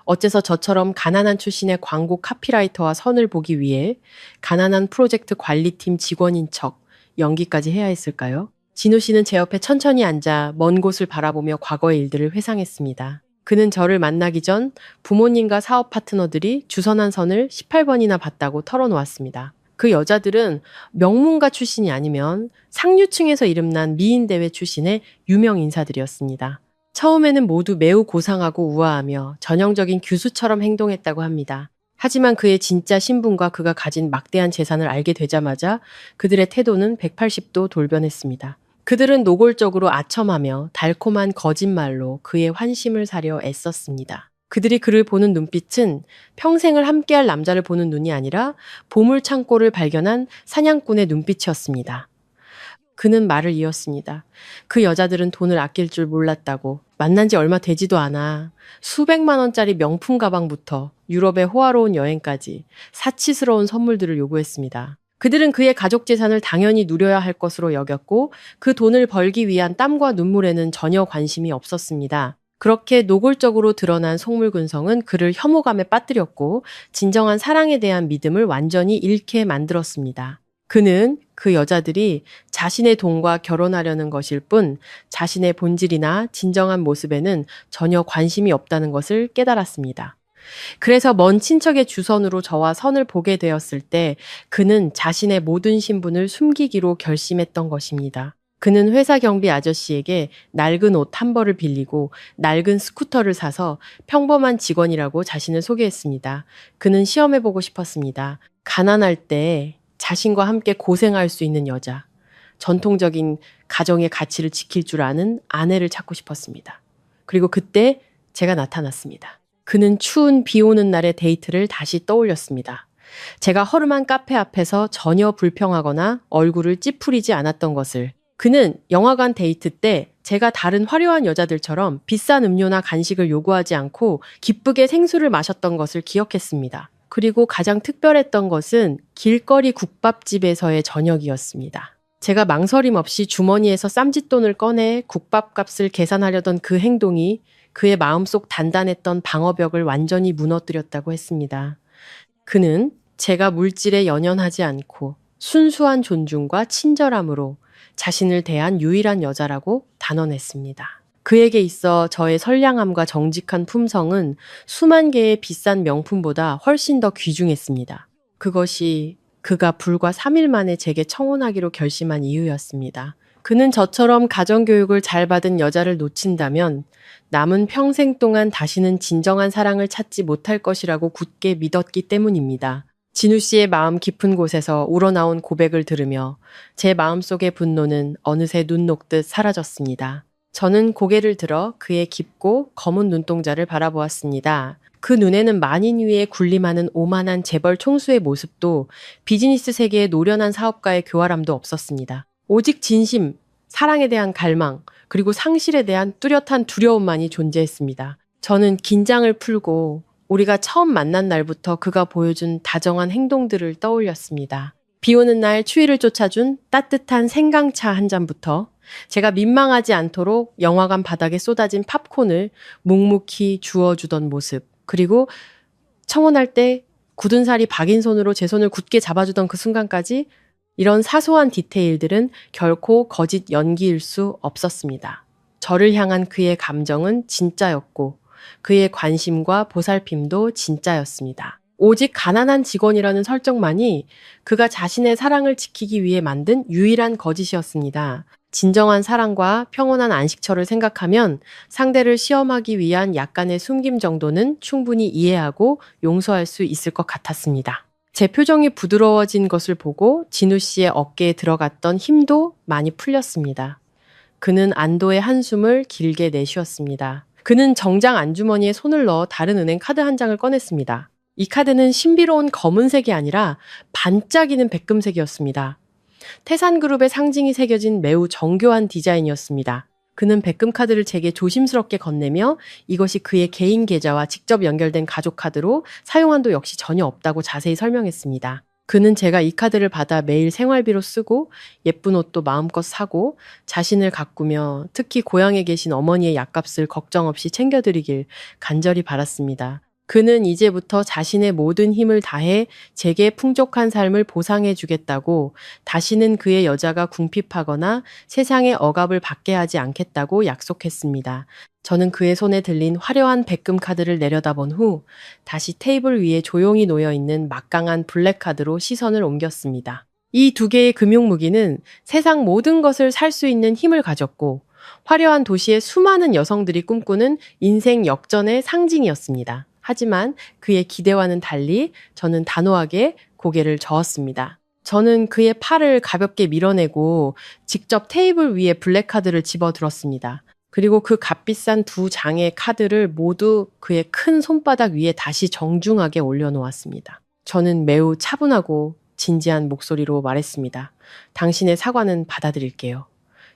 어째서 저처럼 가난한 출신의 광고 카피라이터와 선을 보기 위해 가난한 프로젝트 관리팀 직원인 척 연기까지 해야 했을까요? 진우 씨는 제 옆에 천천히 앉아 먼 곳을 바라보며 과거의 일들을 회상했습니다. 그는 저를 만나기 전 부모님과 사업 파트너들이 주선한 선을 18번이나 봤다고 털어놓았습니다. 그 여자들은 명문가 출신이 아니면 상류층에서 이름난 미인대회 출신의 유명 인사들이었습니다. 처음에는 모두 매우 고상하고 우아하며 전형적인 교수처럼 행동했다고 합니다. 하지만 그의 진짜 신분과 그가 가진 막대한 재산을 알게 되자마자 그들의 태도는 180도 돌변했습니다. 그들은 노골적으로 아첨하며 달콤한 거짓말로 그의 환심을 사려 애썼습니다. 그들이 그를 보는 눈빛은 평생을 함께할 남자를 보는 눈이 아니라 보물 창고를 발견한 사냥꾼의 눈빛이었습니다. 그는 말을 이었습니다. 그 여자들은 돈을 아낄 줄 몰랐다고. 만난 지 얼마 되지도 않아. 수백만 원짜리 명품 가방부터 유럽의 호화로운 여행까지 사치스러운 선물들을 요구했습니다. 그들은 그의 가족 재산을 당연히 누려야 할 것으로 여겼고 그 돈을 벌기 위한 땀과 눈물에는 전혀 관심이 없었습니다. 그렇게 노골적으로 드러난 속물군성은 그를 혐오감에 빠뜨렸고 진정한 사랑에 대한 믿음을 완전히 잃게 만들었습니다. 그는 그 여자들이 자신의 돈과 결혼하려는 것일 뿐 자신의 본질이나 진정한 모습에는 전혀 관심이 없다는 것을 깨달았습니다. 그래서 먼 친척의 주선으로 저와 선을 보게 되었을 때 그는 자신의 모든 신분을 숨기기로 결심했던 것입니다. 그는 회사 경비 아저씨에게 낡은 옷 한 벌을 빌리고 낡은 스쿠터를 사서 평범한 직원이라고 자신을 소개했습니다. 그는 시험해보고 싶었습니다. 가난할 때 자신과 함께 고생할 수 있는 여자, 전통적인 가정의 가치를 지킬 줄 아는 아내를 찾고 싶었습니다. 그리고 그때 제가 나타났습니다. 그는 추운 비 오는 날의 데이트를 다시 떠올렸습니다. 제가 허름한 카페 앞에서 전혀 불평하거나 얼굴을 찌푸리지 않았던 것을. 그는 영화관 데이트 때 제가 다른 화려한 여자들처럼 비싼 음료나 간식을 요구하지 않고 기쁘게 생수를 마셨던 것을 기억했습니다. 그리고 가장 특별했던 것은 길거리 국밥집에서의 저녁이었습니다. 제가 망설임 없이 주머니에서 쌈짓돈을 꺼내 국밥값을 계산하려던 그 행동이 그의 마음속 단단했던 방어벽을 완전히 무너뜨렸다고 했습니다. 그는 제가 물질에 연연하지 않고 순수한 존중과 친절함으로 자신을 대한 유일한 여자라고 단언했습니다. 그에게 있어 저의 선량함과 정직한 품성은 수만 개의 비싼 명품보다 훨씬 더 귀중했습니다. 그것이 그가 불과 3일 만에 제게 청혼하기로 결심한 이유였습니다. 그는 저처럼 가정교육을 잘 받은 여자를 놓친다면 남은 평생 동안 다시는 진정한 사랑을 찾지 못할 것이라고 굳게 믿었기 때문입니다. 진우 씨의 마음 깊은 곳에서 우러나온 고백을 들으며 제 마음속의 분노는 어느새 눈 녹듯 사라졌습니다. 저는 고개를 들어 그의 깊고 검은 눈동자를 바라보았습니다. 그 눈에는 만인 위에 군림하는 오만한 재벌 총수의 모습도 비즈니스 세계의 노련한 사업가의 교활함도 없었습니다. 오직 진심, 사랑에 대한 갈망, 그리고 상실에 대한 뚜렷한 두려움만이 존재했습니다. 저는 긴장을 풀고 우리가 처음 만난 날부터 그가 보여준 다정한 행동들을 떠올렸습니다. 비 오는 날 추위를 쫓아준 따뜻한 생강차 한 잔부터 제가 민망하지 않도록 영화관 바닥에 쏟아진 팝콘을 묵묵히 주워주던 모습, 그리고 청혼할 때 굳은 살이 박인 손으로 제 손을 굳게 잡아주던 그 순간까지 이런 사소한 디테일들은 결코 거짓 연기일 수 없었습니다. 저를 향한 그의 감정은 진짜였고 그의 관심과 보살핌도 진짜였습니다. 오직 가난한 직원이라는 설정만이 그가 자신의 사랑을 지키기 위해 만든 유일한 거짓이었습니다. 진정한 사랑과 평온한 안식처를 생각하면 상대를 시험하기 위한 약간의 숨김 정도는 충분히 이해하고 용서할 수 있을 것 같았습니다. 제 표정이 부드러워진 것을 보고 진우 씨의 어깨에 들어갔던 힘도 많이 풀렸습니다. 그는 안도의 한숨을 길게 내쉬었습니다. 그는 정장 안주머니에 손을 넣어 다른 은행 카드 한 장을 꺼냈습니다. 이 카드는 신비로운 검은색이 아니라 반짝이는 백금색이었습니다. 태산그룹의 상징이 새겨진 매우 정교한 디자인이었습니다. 그는 백금 카드를 제게 조심스럽게 건네며 이것이 그의 개인 계좌와 직접 연결된 가족 카드로 사용한도 역시 전혀 없다고 자세히 설명했습니다. 그는 제가 이 카드를 받아 매일 생활비로 쓰고 예쁜 옷도 마음껏 사고 자신을 가꾸며 특히 고향에 계신 어머니의 약값을 걱정 없이 챙겨드리길 간절히 바랐습니다. 그는 이제부터 자신의 모든 힘을 다해 제게 풍족한 삶을 보상해 주겠다고, 다시는 그의 여자가 궁핍하거나 세상의 억압을 받게 하지 않겠다고 약속했습니다. 저는 그의 손에 들린 화려한 백금 카드를 내려다본 후 다시 테이블 위에 조용히 놓여있는 막강한 블랙 카드로 시선을 옮겼습니다. 이 두 개의 금융 무기는 세상 모든 것을 살 수 있는 힘을 가졌고 화려한 도시의 수많은 여성들이 꿈꾸는 인생 역전의 상징이었습니다. 하지만 그의 기대와는 달리 저는 단호하게 고개를 저었습니다. 저는 그의 팔을 가볍게 밀어내고 직접 테이블 위에 블랙카드를 집어들었습니다. 그리고 그 값비싼 두 장의 카드를 모두 그의 큰 손바닥 위에 다시 정중하게 올려놓았습니다. 저는 매우 차분하고 진지한 목소리로 말했습니다. 당신의 사과는 받아들일게요.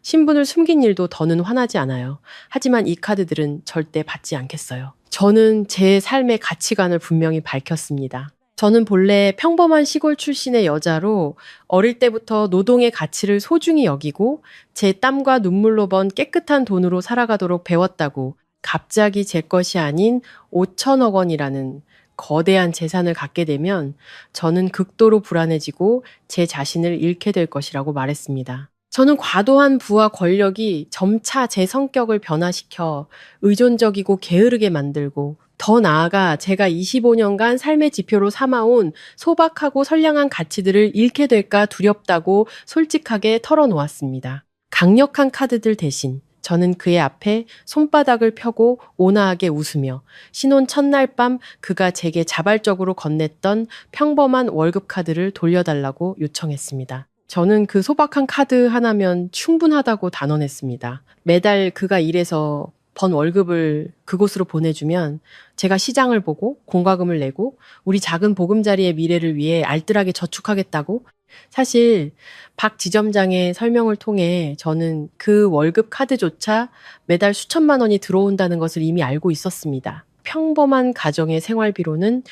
신분을 숨긴 일도 더는 화나지 않아요. 하지만 이 카드들은 절대 받지 않겠어요. 저는 제 삶의 가치관을 분명히 밝혔습니다. 저는 본래 평범한 시골 출신의 여자로 어릴 때부터 노동의 가치를 소중히 여기고 제 땀과 눈물로 번 깨끗한 돈으로 살아가도록 배웠다고 갑자기 제 것이 아닌 5천억 원이라는 거대한 재산을 갖게 되면 저는 극도로 불안해지고 제 자신을 잃게 될 것이라고 말했습니다. 저는 과도한 부와 권력이 점차 제 성격을 변화시켜 의존적이고 게으르게 만들고 더 나아가 제가 25년간 삶의 지표로 삼아온 소박하고 선량한 가치들을 잃게 될까 두렵다고 솔직하게 털어놓았습니다. 강력한 카드들 대신 저는 그의 앞에 손바닥을 펴고 온화하게 웃으며 신혼 첫날 밤 그가 제게 자발적으로 건넸던 평범한 월급 카드를 돌려달라고 요청했습니다. 저는 그 소박한 카드 하나면 충분하다고 단언했습니다. 매달 그가 일해서 번 월급을 그곳으로 보내주면 제가 시장을 보고 공과금을 내고 우리 작은 보금자리의 미래를 위해 알뜰하게 저축하겠다고. 사실 박 지점장의 설명을 통해 저는 그 월급 카드조차 매달 수천만 원이 들어온다는 것을 이미 알고 있었습니다. 평범한 가정의 생활비로는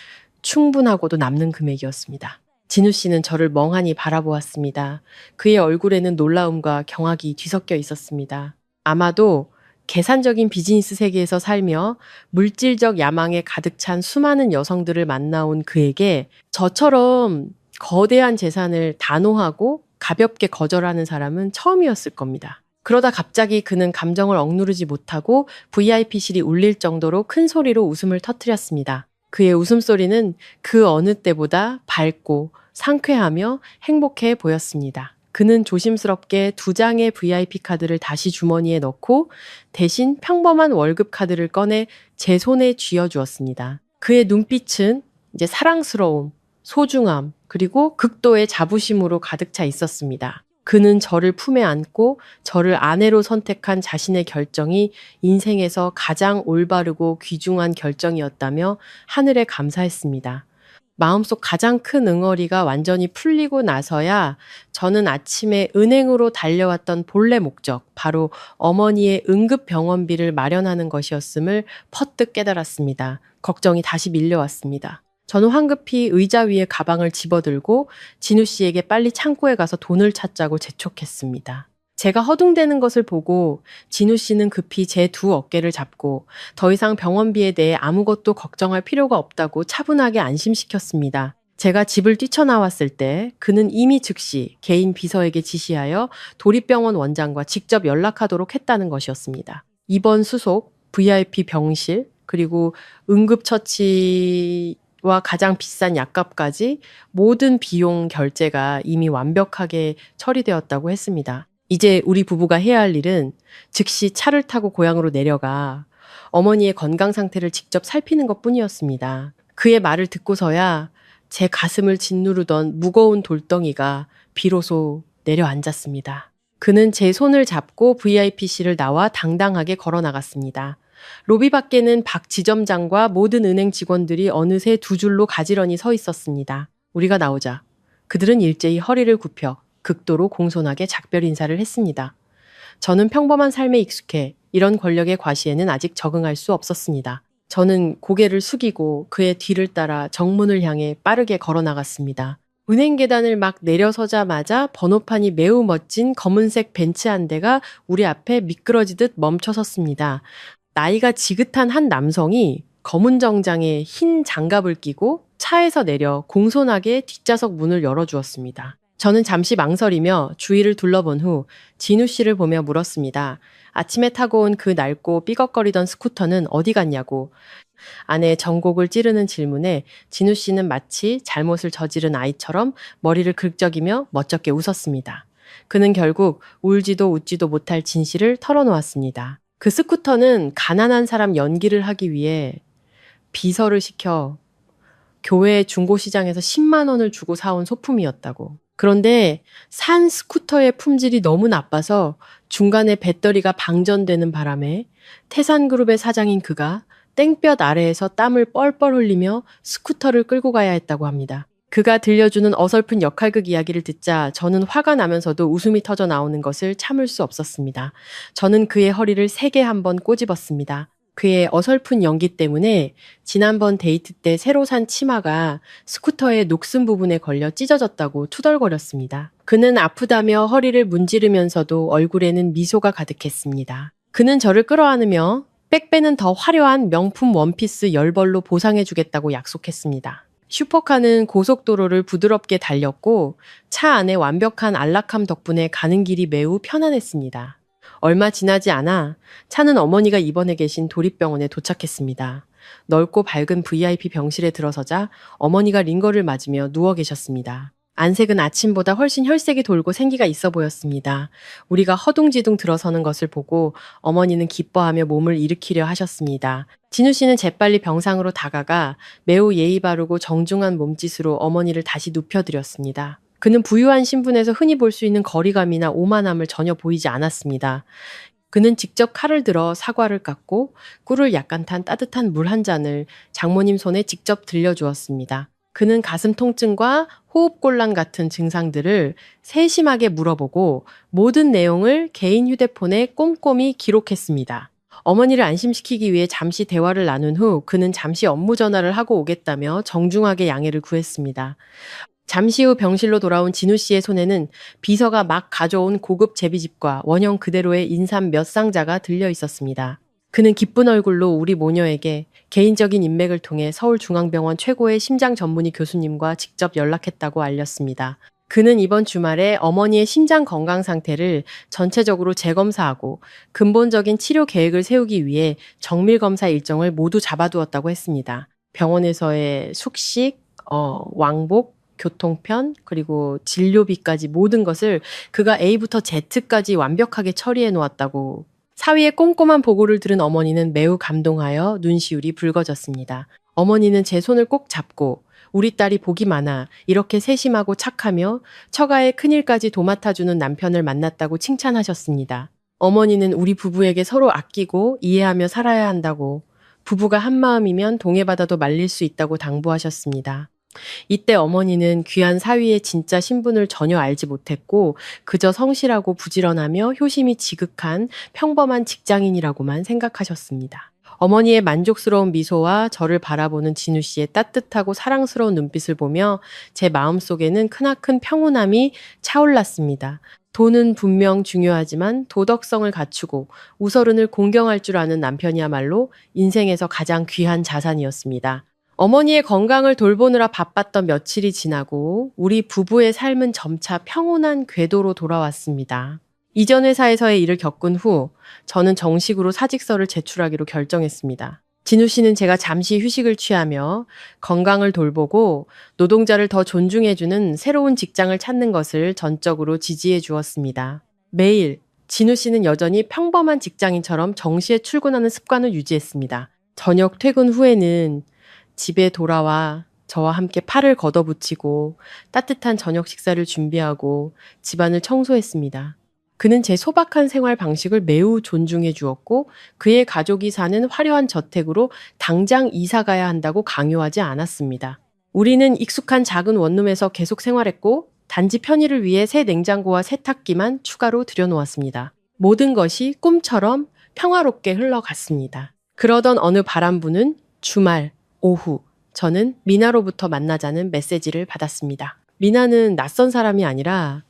충분하고도 남는 금액이었습니다. 진우 씨는 저를 멍하니 바라보았습니다. 그의 얼굴에는 놀라움과 경악이 뒤섞여 있었습니다. 아마도 계산적인 비즈니스 세계에서 살며 물질적 야망에 가득 찬 수많은 여성들을 만나온 그에게 저처럼 거대한 재산을 단호하고 가볍게 거절하는 사람은 처음이었을 겁니다. 그러다 갑자기 그는 감정을 억누르지 못하고 VIP실이 울릴 정도로 큰 소리로 웃음을 터뜨렸습니다. 그의 웃음소리는 그 어느 때보다 밝고 상쾌하며 행복해 보였습니다. 그는 조심스럽게 두 장의 VIP 카드를 다시 주머니에 넣고 대신 평범한 월급 카드를 꺼내 제 손에 쥐어주었습니다. 그의 눈빛은 이제 사랑스러움, 소중함, 그리고 극도의 자부심으로 가득 차 있었습니다. 그는 저를 품에 안고 저를 아내로 선택한 자신의 결정이 인생에서 가장 올바르고 귀중한 결정이었다며 하늘에 감사했습니다. 마음속 가장 큰 응어리가 완전히 풀리고 나서야 저는 아침에 은행으로 달려왔던 본래 목적, 바로 어머니의 응급 병원비를 마련하는 것이었음을 퍼뜩 깨달았습니다. 걱정이 다시 밀려왔습니다. 저는 황급히 의자 위에 가방을 집어들고 진우 씨에게 빨리 창고에 가서 돈을 찾자고 재촉했습니다. 제가 허둥대는 것을 보고 진우 씨는 급히 제 두 어깨를 잡고 더 이상 병원비에 대해 아무것도 걱정할 필요가 없다고 차분하게 안심시켰습니다. 제가 집을 뛰쳐나왔을 때 그는 이미 즉시 개인 비서에게 지시하여 도립병원 원장과 직접 연락하도록 했다는 것이었습니다. 입원 수속, VIP 병실, 그리고 응급처치와 가장 비싼 약값까지 모든 비용 결제가 이미 완벽하게 처리되었다고 했습니다. 이제 우리 부부가 해야 할 일은 즉시 차를 타고 고향으로 내려가 어머니의 건강 상태를 직접 살피는 것뿐이었습니다. 그의 말을 듣고서야 제 가슴을 짓누르던 무거운 돌덩이가 비로소 내려앉았습니다. 그는 제 손을 잡고 VIP실을 나와 당당하게 걸어 나갔습니다. 로비 밖에는 박 지점장과 모든 은행 직원들이 어느새 두 줄로 가지런히 서 있었습니다. 우리가 나오자 그들은 일제히 허리를 굽혀 극도로 공손하게 작별 인사를 했습니다. 저는 평범한 삶에 익숙해 이런 권력의 과시에는 아직 적응할 수 없었습니다. 저는 고개를 숙이고 그의 뒤를 따라 정문을 향해 빠르게 걸어 나갔습니다. 은행 계단을 막 내려서자마자 번호판이 매우 멋진 검은색 벤츠 한 대가 우리 앞에 미끄러지듯 멈춰 섰습니다. 나이가 지긋한 한 남성이 검은 정장에 흰 장갑을 끼고 차에서 내려 공손하게 뒷좌석 문을 열어주었습니다. 저는 잠시 망설이며 주위를 둘러본 후 진우 씨를 보며 물었습니다. 아침에 타고 온 그 낡고 삐걱거리던 스쿠터는 어디 갔냐고. 아내의 전곡을 찌르는 질문에 진우 씨는 마치 잘못을 저지른 아이처럼 머리를 긁적이며 멋쩍게 웃었습니다. 그는 결국 울지도 웃지도 못할 진실을 털어놓았습니다. 그 스쿠터는 가난한 사람 연기를 하기 위해 비서를 시켜 교회 중고시장에서 10만 원을 주고 사온 소품이었다고. 그런데 산 스쿠터의 품질이 너무 나빠서 중간에 배터리가 방전되는 바람에 태산그룹의 사장인 그가 땡볕 아래에서 땀을 뻘뻘 흘리며 스쿠터를 끌고 가야 했다고 합니다. 그가 들려주는 어설픈 역할극 이야기를 듣자 저는 화가 나면서도 웃음이 터져 나오는 것을 참을 수 없었습니다. 저는 그의 허리를 세게 한번 꼬집었습니다. 그의 어설픈 연기 때문에 지난번 데이트 때 새로 산 치마가 스쿠터의 녹슨 부분에 걸려 찢어졌다고 투덜거렸습니다. 그는 아프다며 허리를 문지르면서도 얼굴에는 미소가 가득했습니다. 그는 저를 끌어안으며 백배는 더 화려한 명품 원피스 10벌로 보상해주겠다고 약속했습니다. 슈퍼카는 고속도로를 부드럽게 달렸고 차 안에 완벽한 안락함 덕분에 가는 길이 매우 편안했습니다. 얼마 지나지 않아 차는 어머니가 입원해 계신 도립병원에 도착했습니다. 넓고 밝은 VIP 병실에 들어서자 어머니가 링거를 맞으며 누워 계셨습니다. 안색은 아침보다 훨씬 혈색이 돌고 생기가 있어 보였습니다. 우리가 허둥지둥 들어서는 것을 보고 어머니는 기뻐하며 몸을 일으키려 하셨습니다. 진우 씨는 재빨리 병상으로 다가가 매우 예의 바르고 정중한 몸짓으로 어머니를 다시 눕혀드렸습니다. 그는 부유한 신분에서 흔히 볼 수 있는 거리감이나 오만함을 전혀 보이지 않았습니다. 그는 직접 칼을 들어 사과를 깎고 꿀을 약간 탄 따뜻한 물 한 잔을 장모님 손에 직접 들려주었습니다. 그는 가슴 통증과 호흡곤란 같은 증상들을 세심하게 물어보고 모든 내용을 개인 휴대폰에 꼼꼼히 기록했습니다. 어머니를 안심시키기 위해 잠시 대화를 나눈 후 그는 잠시 업무 전화를 하고 오겠다며 정중하게 양해를 구했습니다. 잠시 후 병실로 돌아온 진우 씨의 손에는 비서가 막 가져온 고급 제비집과 원형 그대로의 인삼 몇 상자가 들려 있었습니다. 그는 기쁜 얼굴로 우리 모녀에게 개인적인 인맥을 통해 서울중앙병원 최고의 심장 전문의 교수님과 직접 연락했다고 알렸습니다. 그는 이번 주말에 어머니의 심장 건강 상태를 전체적으로 재검사하고 근본적인 치료 계획을 세우기 위해 정밀 검사 일정을 모두 잡아두었다고 했습니다. 병원에서의 숙식, 왕복, 교통편, 그리고 진료비까지 모든 것을 그가 A부터 Z까지 완벽하게 처리해 놓았다고. 사위의 꼼꼼한 보고를 들은 어머니는 매우 감동하여 눈시울이 붉어졌습니다. 어머니는 제 손을 꼭 잡고 우리 딸이 복이 많아 이렇게 세심하고 착하며 처가의 큰일까지 도맡아주는 남편을 만났다고 칭찬하셨습니다. 어머니는 우리 부부에게 서로 아끼고 이해하며 살아야 한다고, 부부가 한마음이면 동해바다도 말릴 수 있다고 당부하셨습니다. 이때 어머니는 귀한 사위의 진짜 신분을 전혀 알지 못했고 그저 성실하고 부지런하며 효심이 지극한 평범한 직장인이라고만 생각하셨습니다. 어머니의 만족스러운 미소와 저를 바라보는 진우 씨의 따뜻하고 사랑스러운 눈빛을 보며 제 마음속에는 크나큰 평온함이 차올랐습니다. 돈은 분명 중요하지만 도덕성을 갖추고 우서른을 공경할 줄 아는 남편이야말로 인생에서 가장 귀한 자산이었습니다. 어머니의 건강을 돌보느라 바빴던 며칠이 지나고 우리 부부의 삶은 점차 평온한 궤도로 돌아왔습니다. 이전 회사에서의 일을 겪은 후 저는 정식으로 사직서를 제출하기로 결정했습니다. 진우 씨는 제가 잠시 휴식을 취하며 건강을 돌보고 노동자를 더 존중해주는 새로운 직장을 찾는 것을 전적으로 지지해 주었습니다. 매일 진우 씨는 여전히 평범한 직장인처럼 정시에 출근하는 습관을 유지했습니다. 저녁 퇴근 후에는 집에 돌아와 저와 함께 팔을 걷어붙이고 따뜻한 저녁 식사를 준비하고 집안을 청소했습니다. 그는 제 소박한 생활 방식을 매우 존중해 주었고 그의 가족이 사는 화려한 저택으로 당장 이사 가야 한다고 강요하지 않았습니다. 우리는 익숙한 작은 원룸에서 계속 생활했고 단지 편의를 위해 새 냉장고와 세탁기만 추가로 들여놓았습니다. 모든 것이 꿈처럼 평화롭게 흘러갔습니다. 그러던 어느 바람 부는 주말 오후, 저는 미나로부터 만나자는 메시지를 받았습니다. 미나는 낯선 사람이 아니라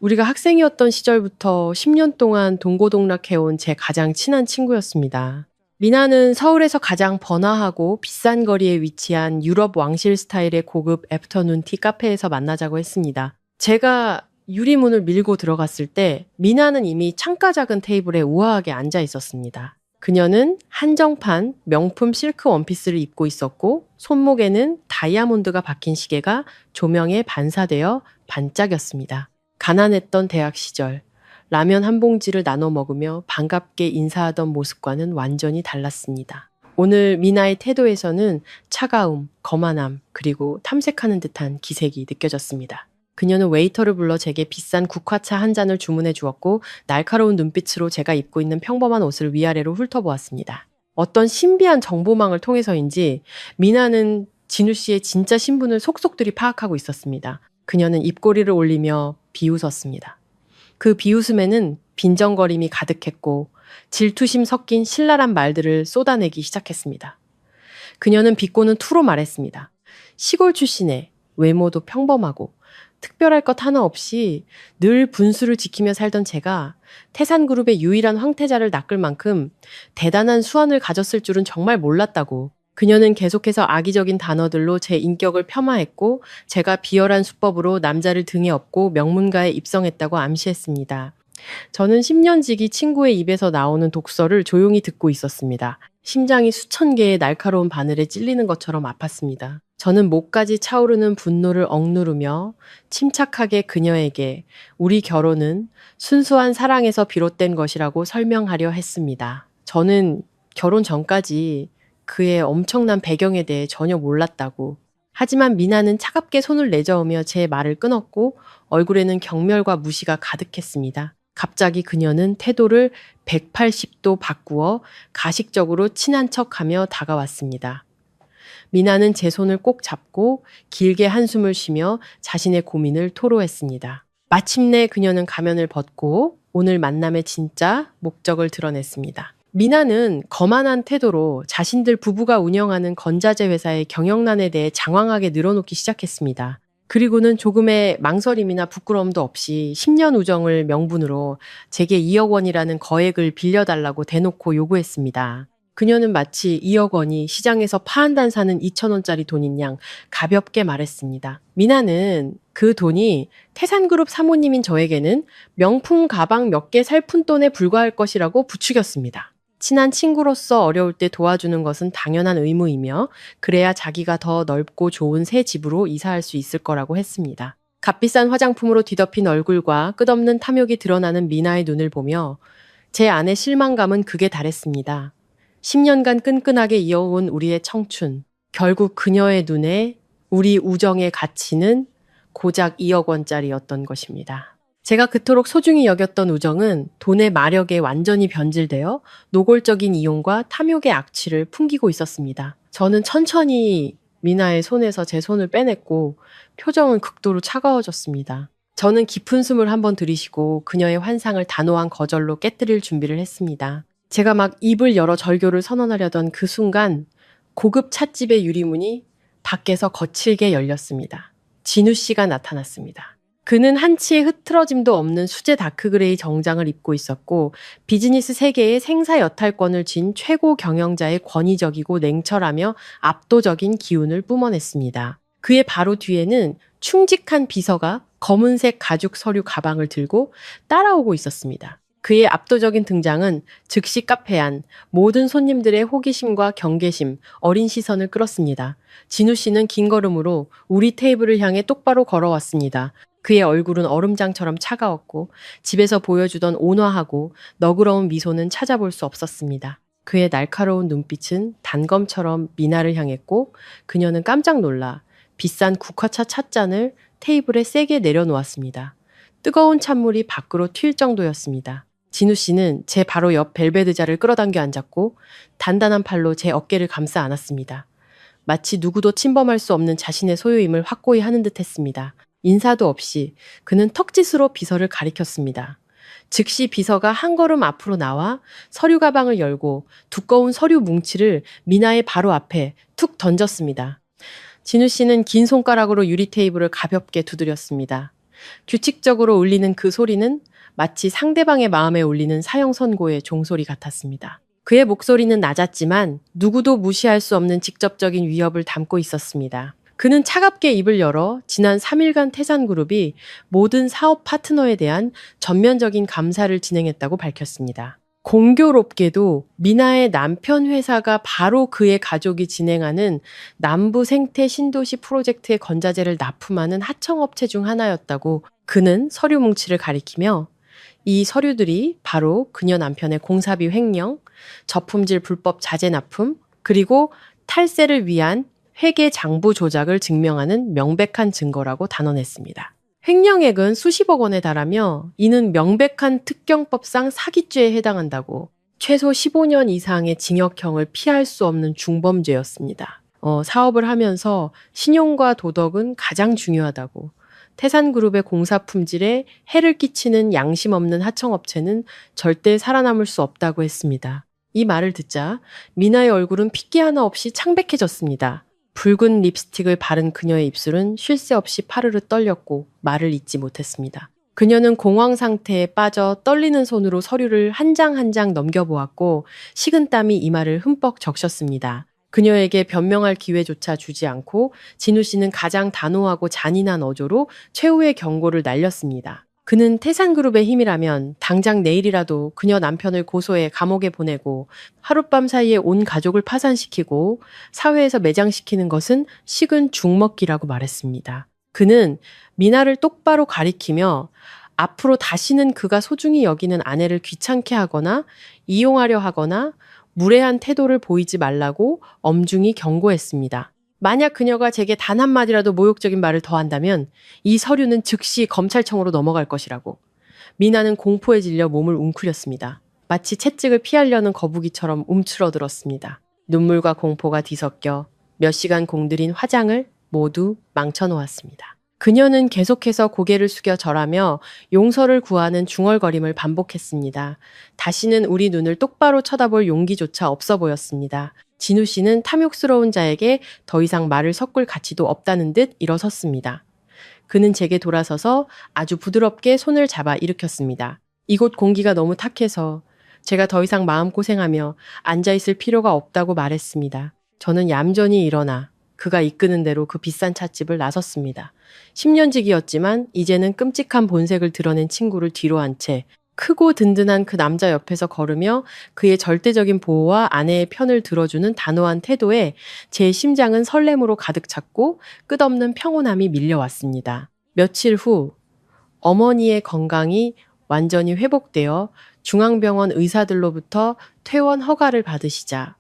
우리가 학생이었던 시절부터 10년 동안 동고동락해온 제 가장 친한 친구였습니다. 미나는 서울에서 가장 번화하고 비싼 거리에 위치한 유럽 왕실 스타일의 고급 애프터눈 티 카페에서 만나자고 했습니다. 제가 유리문을 밀고 들어갔을 때 미나는 이미 창가 작은 테이블에 우아하게 앉아 있었습니다. 그녀는 한정판 명품 실크 원피스를 입고 있었고 손목에는 다이아몬드가 박힌 시계가 조명에 반사되어 반짝였습니다. 가난했던 대학 시절, 라면 한 봉지를 나눠 먹으며 반갑게 인사하던 모습과는 완전히 달랐습니다. 오늘 미나의 태도에서는 차가움, 거만함, 그리고 탐색하는 듯한 기색이 느껴졌습니다. 그녀는 웨이터를 불러 제게 비싼 국화차 한 잔을 주문해 주었고 날카로운 눈빛으로 제가 입고 있는 평범한 옷을 위아래로 훑어보았습니다. 어떤 신비한 정보망을 통해서인지 미나는 진우 씨의 진짜 신분을 속속들이 파악하고 있었습니다. 그녀는 입꼬리를 올리며 비웃었습니다. 그 비웃음에는 빈정거림이 가득했고 질투심 섞인 신랄한 말들을 쏟아내기 시작했습니다. 그녀는 비꼬는 투로 말했습니다. 시골 출신에 외모도 평범하고 특별할 것 하나 없이 늘 분수를 지키며 살던 제가 태산그룹의 유일한 황태자를 낚을 만큼 대단한 수완을 가졌을 줄은 정말 몰랐다고. 그녀는 계속해서 악의적인 단어들로 제 인격을 폄하했고 제가 비열한 수법으로 남자를 등에 업고 명문가에 입성했다고 암시했습니다. 저는 10년 지기 친구의 입에서 나오는 독설을 조용히 듣고 있었습니다. 심장이 수천 개의 날카로운 바늘에 찔리는 것처럼 아팠습니다. 저는 목까지 차오르는 분노를 억누르며 침착하게 그녀에게 우리 결혼은 순수한 사랑에서 비롯된 것이라고 설명하려 했습니다. 저는 결혼 전까지 그의 엄청난 배경에 대해 전혀 몰랐다고. 하지만 미나는 차갑게 손을 내저으며 제 말을 끊었고 얼굴에는 경멸과 무시가 가득했습니다. 갑자기 그녀는 태도를 180도 바꾸어 가식적으로 친한 척하며 다가왔습니다. 미나는 제 손을 꼭 잡고 길게 한숨을 쉬며 자신의 고민을 토로했습니다. 마침내 그녀는 가면을 벗고 오늘 만남의 진짜 목적을 드러냈습니다. 미나는 거만한 태도로 자신들 부부가 운영하는 건자재 회사의 경영난에 대해 장황하게 늘어놓기 시작했습니다. 그리고는 조금의 망설임이나 부끄러움도 없이 10년 우정을 명분으로 제게 2억 원이라는 거액을 빌려달라고 대놓고 요구했습니다. 그녀는 마치 2억 원이 시장에서 파 한 단 사는 2,000원짜리 돈인 양 가볍게 말했습니다. 미나는 그 돈이 태산그룹 사모님인 저에게는 명품 가방 몇 개 살 푼돈에 불과할 것이라고 부추겼습니다. 친한 친구로서 어려울 때 도와주는 것은 당연한 의무이며 그래야 자기가 더 넓고 좋은 새 집으로 이사할 수 있을 거라고 했습니다. 값비싼 화장품으로 뒤덮인 얼굴과 끝없는 탐욕이 드러나는 미나의 눈을 보며 제 안의 실망감은 극에 달했습니다. 10년간 끈끈하게 이어온 우리의 청춘. 결국 그녀의 눈에 우리 우정의 가치는 고작 2억 원짜리였던 것입니다. 제가 그토록 소중히 여겼던 우정은 돈의 마력에 완전히 변질되어 노골적인 이용과 탐욕의 악취를 풍기고 있었습니다. 저는 천천히 미나의 손에서 제 손을 빼냈고 표정은 극도로 차가워졌습니다. 저는 깊은 숨을 한번 들이쉬고 그녀의 환상을 단호한 거절로 깨뜨릴 준비를 했습니다. 제가 막 입을 열어 절교를 선언하려던 그 순간 고급 찻집의 유리문이 밖에서 거칠게 열렸습니다. 진우 씨가 나타났습니다. 그는 한치의 흐트러짐도 없는 수제 다크그레이 정장을 입고 있었고 비즈니스 세계의 생사 여탈권을 쥔 최고 경영자의 권위적이고 냉철하며 압도적인 기운을 뿜어냈습니다. 그의 바로 뒤에는 충직한 비서가 검은색 가죽 서류 가방을 들고 따라오고 있었습니다. 그의 압도적인 등장은 즉시 카페 안 모든 손님들의 호기심과 경계심, 어린 시선을 끌었습니다. 진우 씨는 긴 걸음으로 우리 테이블을 향해 똑바로 걸어왔습니다. 그의 얼굴은 얼음장처럼 차가웠고 집에서 보여주던 온화하고 너그러운 미소는 찾아볼 수 없었습니다. 그의 날카로운 눈빛은 단검처럼 미나를 향했고 그녀는 깜짝 놀라 비싼 국화차 찻잔을 테이블에 세게 내려놓았습니다. 뜨거운 찬물이 밖으로 튈 정도였습니다. 진우 씨는 제 바로 옆 벨베드자를 끌어당겨 앉았고 단단한 팔로 제 어깨를 감싸 안았습니다. 마치 누구도 침범할 수 없는 자신의 소유임을 확고히 하는 듯 했습니다. 인사도 없이 그는 턱짓으로 비서를 가리켰습니다. 즉시 비서가 한 걸음 앞으로 나와 서류 가방을 열고 두꺼운 서류 뭉치를 미나의 바로 앞에 툭 던졌습니다. 진우 씨는 긴 손가락으로 유리 테이블을 가볍게 두드렸습니다. 규칙적으로 울리는 그 소리는 마치 상대방의 마음에 울리는 사형 선고의 종소리 같았습니다. 그의 목소리는 낮았지만 누구도 무시할 수 없는 직접적인 위협을 담고 있었습니다. 그는 차갑게 입을 열어 지난 3일간 태산그룹이 모든 사업 파트너에 대한 전면적인 감사를 진행했다고 밝혔습니다. 공교롭게도 미나의 남편 회사가 바로 그의 가족이 진행하는 남부 생태 신도시 프로젝트의 건자재를 납품하는 하청업체 중 하나였다고 그는 서류 뭉치를 가리키며 이 서류들이 바로 그녀 남편의 공사비 횡령, 저품질 불법 자재 납품, 그리고 탈세를 위한 회계 장부 조작을 증명하는 명백한 증거라고 단언했습니다. 횡령액은 수십억 원에 달하며 이는 명백한 특경법상 사기죄에 해당한다고 최소 15년 이상의 징역형을 피할 수 없는 중범죄였습니다. 사업을 하면서 신용과 도덕은 가장 중요하다고. 태산그룹의 공사 품질에 해를 끼치는 양심 없는 하청업체는 절대 살아남을 수 없다고 했습니다. 이 말을 듣자 미나의 얼굴은 핏기 하나 없이 창백해졌습니다. 붉은 립스틱을 바른 그녀의 입술은 쉴 새 없이 파르르 떨렸고 말을 잇지 못했습니다. 그녀는 공황 상태에 빠져 떨리는 손으로 서류를 한 장 한 장 넘겨보았고 식은땀이 이마를 흠뻑 적셨습니다. 그녀에게 변명할 기회조차 주지 않고 진우 씨는 가장 단호하고 잔인한 어조로 최후의 경고를 날렸습니다. 그는 태산그룹의 힘이라면 당장 내일이라도 그녀 남편을 고소해 감옥에 보내고 하룻밤 사이에 온 가족을 파산시키고 사회에서 매장시키는 것은 식은 죽먹기라고 말했습니다. 그는 미나를 똑바로 가리키며 앞으로 다시는 그가 소중히 여기는 아내를 귀찮게 하거나 이용하려 하거나 무례한 태도를 보이지 말라고 엄중히 경고했습니다. 만약 그녀가 제게 단 한마디라도 모욕적인 말을 더한다면 이 서류는 즉시 검찰청으로 넘어갈 것이라고. 미나는 공포에 질려 몸을 웅크렸습니다. 마치 채찍을 피하려는 거북이처럼 움츠러들었습니다. 눈물과 공포가 뒤섞여 몇 시간 공들인 화장을 모두 망쳐놓았습니다. 그녀는 계속해서 고개를 숙여 절하며 용서를 구하는 중얼거림을 반복했습니다. 다시는 우리 눈을 똑바로 쳐다볼 용기조차 없어 보였습니다. 진우 씨는 탐욕스러운 자에게 더 이상 말을 섞을 가치도 없다는 듯 일어섰습니다. 그는 제게 돌아서서 아주 부드럽게 손을 잡아 일으켰습니다. 이곳 공기가 너무 탁해서 제가 더 이상 마음고생하며 앉아있을 필요가 없다고 말했습니다. 저는 얌전히 일어나 그가 이끄는 대로 그 비싼 찻집을 나섰습니다. 10년직이었지만 이제는 끔찍한 본색을 드러낸 친구를 뒤로 한 채 크고 든든한 그 남자 옆에서 걸으며 그의 절대적인 보호와 아내의 편을 들어주는 단호한 태도에 제 심장은 설렘으로 가득 찼고 끝없는 평온함이 밀려왔습니다. 며칠 후 어머니의 건강이 완전히 회복되어 중앙병원 의사들로부터 퇴원 허가를 받으시자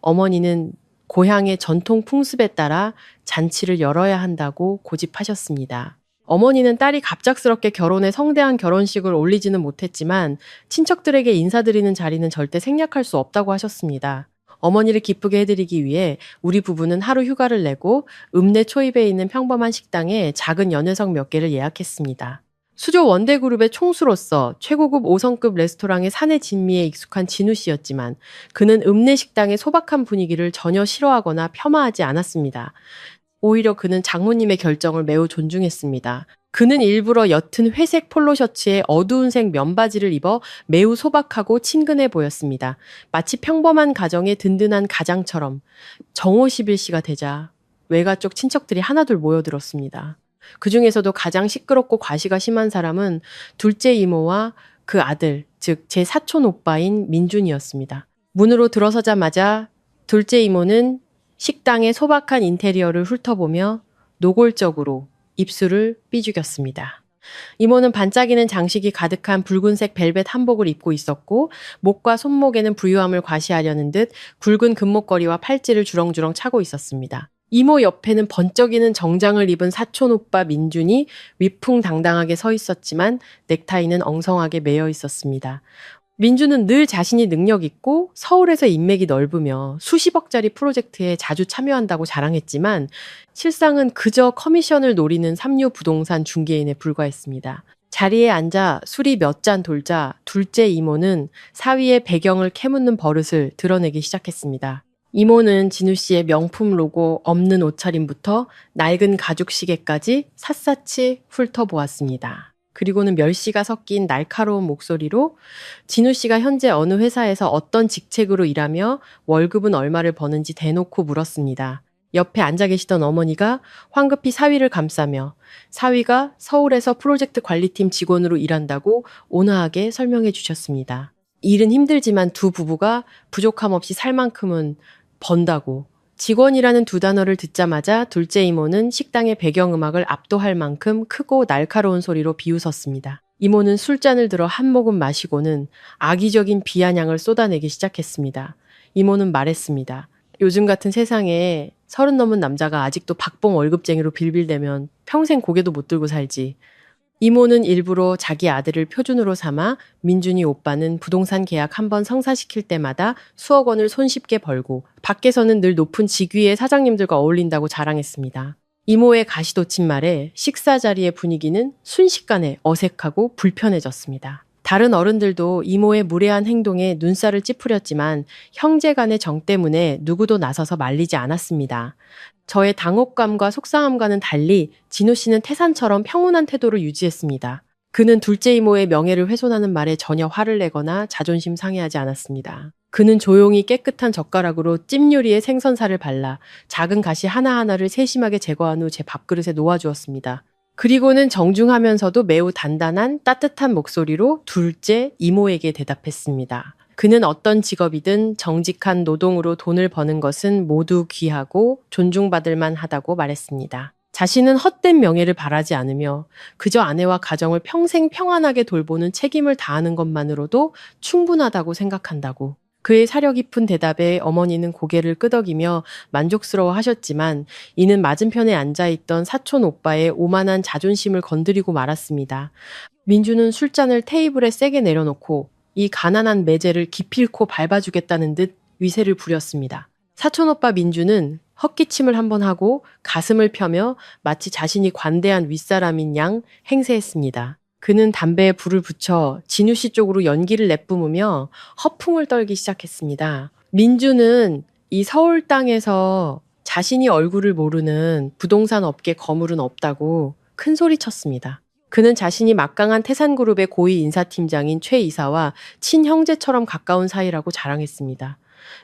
어머니는 고향의 전통 풍습에 따라 잔치를 열어야 한다고 고집하셨습니다. 어머니는 딸이 갑작스럽게 결혼해 성대한 결혼식을 올리지는 못했지만 친척들에게 인사드리는 자리는 절대 생략할 수 없다고 하셨습니다. 어머니를 기쁘게 해드리기 위해 우리 부부는 하루 휴가를 내고 읍내 초입에 있는 평범한 식당에 작은 연회석 몇 개를 예약했습니다. 수조 원대그룹의 총수로서 최고급 5성급 레스토랑의 사내 진미에 익숙한 진우 씨였지만 그는 읍내 식당의 소박한 분위기를 전혀 싫어하거나 폄하하지 않았습니다. 오히려 그는 장모님의 결정을 매우 존중했습니다. 그는 일부러 옅은 회색 폴로 셔츠에 어두운 색 면바지를 입어 매우 소박하고 친근해 보였습니다. 마치 평범한 가정의 든든한 가장처럼 정오 11시가 되자 외가 쪽 친척들이 하나둘 모여들었습니다. 그 중에서도 가장 시끄럽고 과시가 심한 사람은 둘째 이모와 그 아들, 즉 제 사촌 오빠인 민준이었습니다. 문으로 들어서자마자 둘째 이모는 식당의 소박한 인테리어를 훑어보며 노골적으로 입술을 삐죽였습니다. 이모는 반짝이는 장식이 가득한 붉은색 벨벳 한복을 입고 있었고 목과 손목에는 부유함을 과시하려는 듯 굵은 금목걸이와 팔찌를 주렁주렁 차고 있었습니다. 이모 옆에는 번쩍이는 정장을 입은 사촌 오빠 민준이 위풍당당하게 서 있었지만 넥타이는 엉성하게 매여 있었습니다. 민준은 늘 자신이 능력 있고 서울에서 인맥이 넓으며 수십억짜리 프로젝트에 자주 참여한다고 자랑했지만 실상은 그저 커미션을 노리는 삼류 부동산 중개인에 불과했습니다. 자리에 앉아 술이 몇 잔 돌자 둘째 이모는 사위의 배경을 캐묻는 버릇을 드러내기 시작했습니다. 이모는 진우 씨의 명품 로고 없는 옷차림부터 낡은 가죽 시계까지 샅샅이 훑어보았습니다. 그리고는 멸시가 섞인 날카로운 목소리로 진우 씨가 현재 어느 회사에서 어떤 직책으로 일하며 월급은 얼마를 버는지 대놓고 물었습니다. 옆에 앉아 계시던 어머니가 황급히 사위를 감싸며 사위가 서울에서 프로젝트 관리팀 직원으로 일한다고 온화하게 설명해 주셨습니다. 일은 힘들지만 두 부부가 부족함 없이 살 만큼은 번다고. 직원이라는 두 단어를 듣자마자 둘째 이모는 식당의 배경음악을 압도할 만큼 크고 날카로운 소리로 비웃었습니다. 이모는 술잔을 들어 한 모금 마시고는 악의적인 비아냥을 쏟아내기 시작했습니다. 이모는 말했습니다. 요즘 같은 세상에 30 넘은 남자가 아직도 박봉 월급쟁이로 빌빌대면 평생 고개도 못 들고 살지. 이모는 일부러 자기 아들을 표준으로 삼아 민준이 오빠는 부동산 계약 한번 성사시킬 때마다 수억 원을 손쉽게 벌고 밖에서는 늘 높은 직위의 사장님들과 어울린다고 자랑했습니다. 이모의 가시돋친 말에 식사 자리의 분위기는 순식간에 어색하고 불편해졌습니다. 다른 어른들도 이모의 무례한 행동에 눈살을 찌푸렸지만 형제 간의 정 때문에 누구도 나서서 말리지 않았습니다. 저의 당혹감과 속상함과는 달리 진우 씨는 태산처럼 평온한 태도를 유지했습니다. 그는 둘째 이모의 명예를 훼손하는 말에 전혀 화를 내거나 자존심 상해하지 않았습니다. 그는 조용히 깨끗한 젓가락으로 찜 요리에 생선살을 발라 작은 가시 하나하나를 세심하게 제거한 후 제 밥그릇에 놓아주었습니다. 그리고는 정중하면서도 매우 단단한 따뜻한 목소리로 둘째 이모에게 대답했습니다. 그는 어떤 직업이든 정직한 노동으로 돈을 버는 것은 모두 귀하고 존중받을 만하다고 말했습니다. 자신은 헛된 명예를 바라지 않으며 그저 아내와 가정을 평생 평안하게 돌보는 책임을 다하는 것만으로도 충분하다고 생각한다고. 그의 사려 깊은 대답에 어머니는 고개를 끄덕이며 만족스러워 하셨지만 이는 맞은편에 앉아있던 사촌 오빠의 오만한 자존심을 건드리고 말았습니다. 민주는 술잔을 테이블에 세게 내려놓고 이 가난한 매제를 기필코 밟아주겠다는 듯 위세를 부렸습니다. 사촌 오빠 민주는 헛기침을 한번 하고 가슴을 펴며 마치 자신이 관대한 윗사람인 양 행세했습니다. 그는 담배에 불을 붙여 진우 씨 쪽으로 연기를 내뿜으며 허풍을 떨기 시작했습니다. 민주는 이 서울 땅에서 자신이 얼굴을 모르는 부동산 업계 거물은 없다고 큰 소리 쳤습니다. 그는 자신이 막강한 태산그룹의 고위 인사팀장인 최 이사와 친형제처럼 가까운 사이라고 자랑했습니다.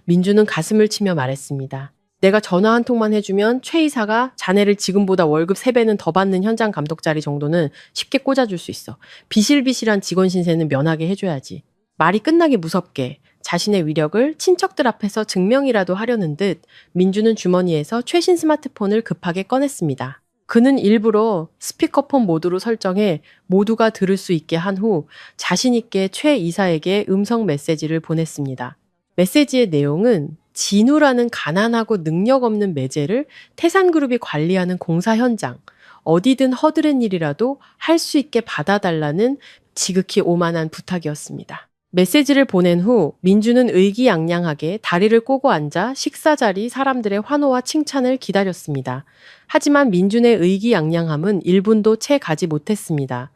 민주는 가슴을 치며 말했습니다. 내가 전화 한 통만 해주면 최 이사가 자네를 지금보다 월급 3배는 더 받는 현장 감독 자리 정도는 쉽게 꽂아줄 수 있어. 비실비실한 직원 신세는 면하게 해줘야지. 말이 끝나기 무섭게 자신의 위력을 친척들 앞에서 증명이라도 하려는 듯 민주는 주머니에서 최신 스마트폰을 급하게 꺼냈습니다. 그는 일부러 스피커폰 모드로 설정해 모두가 들을 수 있게 한 후 자신 있게 최 이사에게 음성 메시지를 보냈습니다. 메시지의 내용은 진우라는 가난하고 능력 없는 매제를 태산그룹이 관리하는 공사 현장, 어디든 허드렛 일이라도 할 수 있게 받아달라는 지극히 오만한 부탁이었습니다. 메시지를 보낸 후 민주는 의기양양하게 다리를 꼬고 앉아 식사 자리 사람들의 환호와 칭찬을 기다렸습니다. 하지만 민준의 의기양양함은 1분도 채 가지 못했습니다.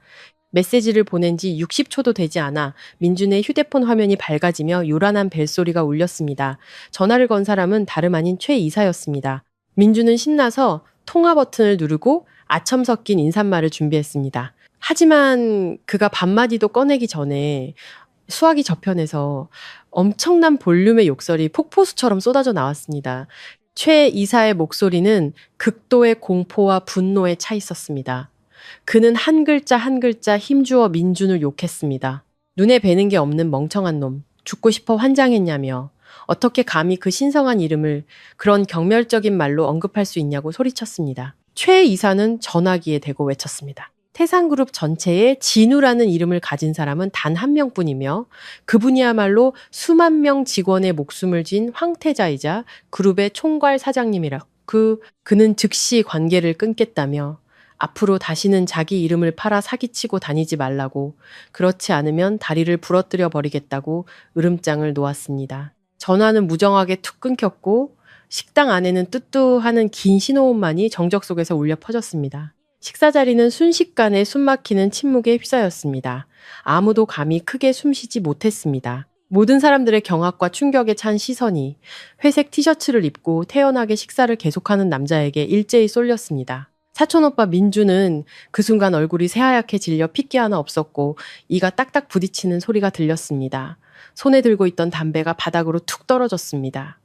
메시지를 보낸 지 60초도 되지 않아 민준의 휴대폰 화면이 밝아지며 요란한 벨소리가 울렸습니다. 전화를 건 사람은 다름 아닌 최 이사였습니다. 민준은 신나서 통화 버튼을 누르고 아첨 섞인 인사말을 준비했습니다. 하지만 그가 반마디도 꺼내기 전에 수화기 저편에서 엄청난 볼륨의 욕설이 폭포수처럼 쏟아져 나왔습니다. 최 이사의 목소리는 극도의 공포와 분노에 차 있었습니다. 그는 한 글자 한 글자 힘주어 민준을 욕했습니다. 눈에 뵈는 게 없는 멍청한 놈, 죽고 싶어 환장했냐며 어떻게 감히 그 신성한 이름을 그런 경멸적인 말로 언급할 수 있냐고 소리쳤습니다. 최 이사는 전화기에 대고 외쳤습니다. 태산그룹 전체에 진우라는 이름을 가진 사람은 단 한 명뿐이며 그분이야말로 수만 명 직원의 목숨을 쥔 황태자이자 그룹의 총괄 사장님이라. 그는 즉시 관계를 끊겠다며 앞으로 다시는 자기 이름을 팔아 사기치고 다니지 말라고, 그렇지 않으면 다리를 부러뜨려 버리겠다고 으름장을 놓았습니다. 전화는 무정하게 툭 끊겼고 식당 안에는 뚜뚜하는 긴 신호음만이 정적 속에서 울려 퍼졌습니다. 식사 자리는 순식간에 숨막히는 침묵에 휩싸였습니다. 아무도 감히 크게 숨쉬지 못했습니다. 모든 사람들의 경악과 충격에 찬 시선이 회색 티셔츠를 입고 태연하게 식사를 계속하는 남자에게 일제히 쏠렸습니다. 사촌오빠 민주는 그 순간 얼굴이 새하얗게 질려 핏기 하나 없었고 이가 딱딱 부딪히는 소리가 들렸습니다. 손에 들고 있던 담배가 바닥으로 툭 떨어졌습니다.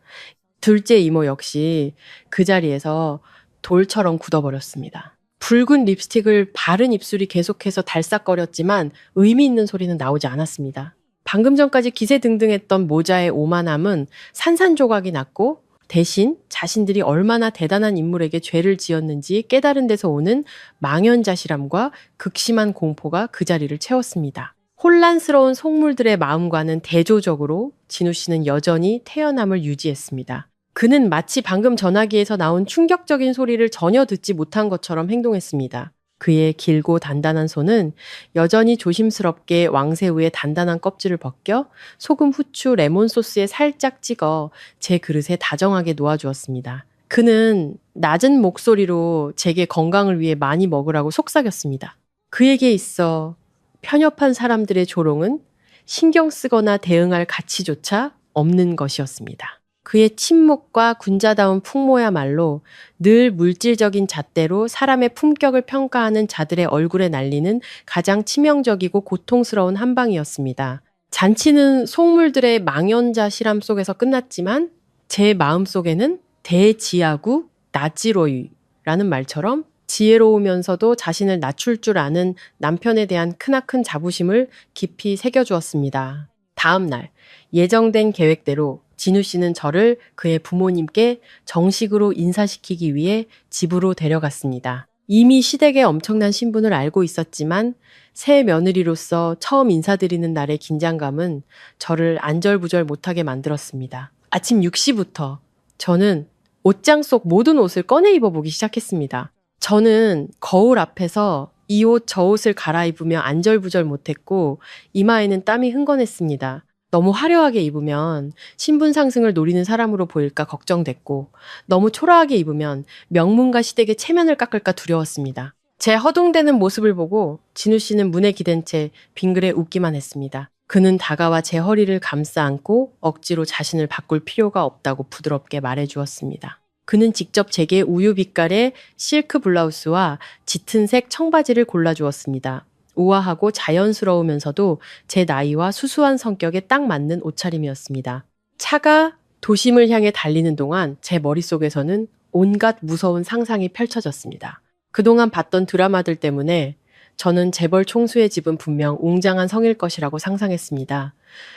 둘째 이모 역시 그 자리에서 돌처럼 굳어버렸습니다. 붉은 립스틱을 바른 입술이 계속해서 달싹거렸지만 의미 있는 소리는 나오지 않았습니다. 방금 전까지 기세등등했던 모자의 오만함은 산산조각이 났고 대신 자신들이 얼마나 대단한 인물에게 죄를 지었는지 깨달은 데서 오는 망연자실함과 극심한 공포가 그 자리를 채웠습니다. 혼란스러운 속물들의 마음과는 대조적으로 진우 씨는 여전히 태연함을 유지했습니다. 그는 마치 방금 전화기에서 나온 충격적인 소리를 전혀 듣지 못한 것처럼 행동했습니다. 그의 길고 단단한 손은 여전히 조심스럽게 왕새우의 단단한 껍질을 벗겨 소금, 후추, 레몬 소스에 살짝 찍어 제 그릇에 다정하게 놓아주었습니다. 그는 낮은 목소리로 제게 건강을 위해 많이 먹으라고 속삭였습니다. 그에게 있어 편협한 사람들의 조롱은 신경 쓰거나 대응할 가치조차 없는 것이었습니다. 그의 침묵과 군자다운 풍모야말로 늘 물질적인 잣대로 사람의 품격을 평가하는 자들의 얼굴에 날리는 가장 치명적이고 고통스러운 한방이었습니다. 잔치는 속물들의 망연자 실험 속에서 끝났지만 제 마음속에는 대지하구 나지로이라는 말처럼 지혜로우면서도 자신을 낮출 줄 아는 남편에 대한 크나큰 자부심을 깊이 새겨주었습니다. 다음 날 예정된 계획대로 진우 씨는 저를 그의 부모님께 정식으로 인사시키기 위해 집으로 데려갔습니다. 이미 시댁의 엄청난 신분을 알고 있었지만 새 며느리로서 처음 인사드리는 날의 긴장감은 저를 안절부절 못하게 만들었습니다. 아침 6시부터 저는 옷장 속 모든 옷을 꺼내 입어보기 시작했습니다. 저는 거울 앞에서 이 옷 저 옷을 갈아입으며 안절부절 못했고 이마에는 땀이 흥건했습니다. 너무 화려하게 입으면 신분 상승을 노리는 사람으로 보일까 걱정됐고 너무 초라하게 입으면 명문가 시댁의 체면을 깎을까 두려웠습니다. 제 허둥대는 모습을 보고 진우 씨는 문에 기댄 채 빙그레 웃기만 했습니다. 그는 다가와 제 허리를 감싸 안고 억지로 자신을 바꿀 필요가 없다고 부드럽게 말해주었습니다. 그는 직접 제게 우유 빛깔의 실크 블라우스와 짙은 색 청바지를 골라주었습니다. 우아하고 자연스러우면서도 제 나이와 수수한 성격에 딱 맞는 옷차림이었습니다. 차가 도심을 향해 달리는 동안 제 머릿속에서는 온갖 무서운 상상이 펼쳐졌습니다. 그동안 봤던 드라마들 때문에 저는 재벌 총수의 집은 분명 웅장한 성일 것이라고 상상했습니다.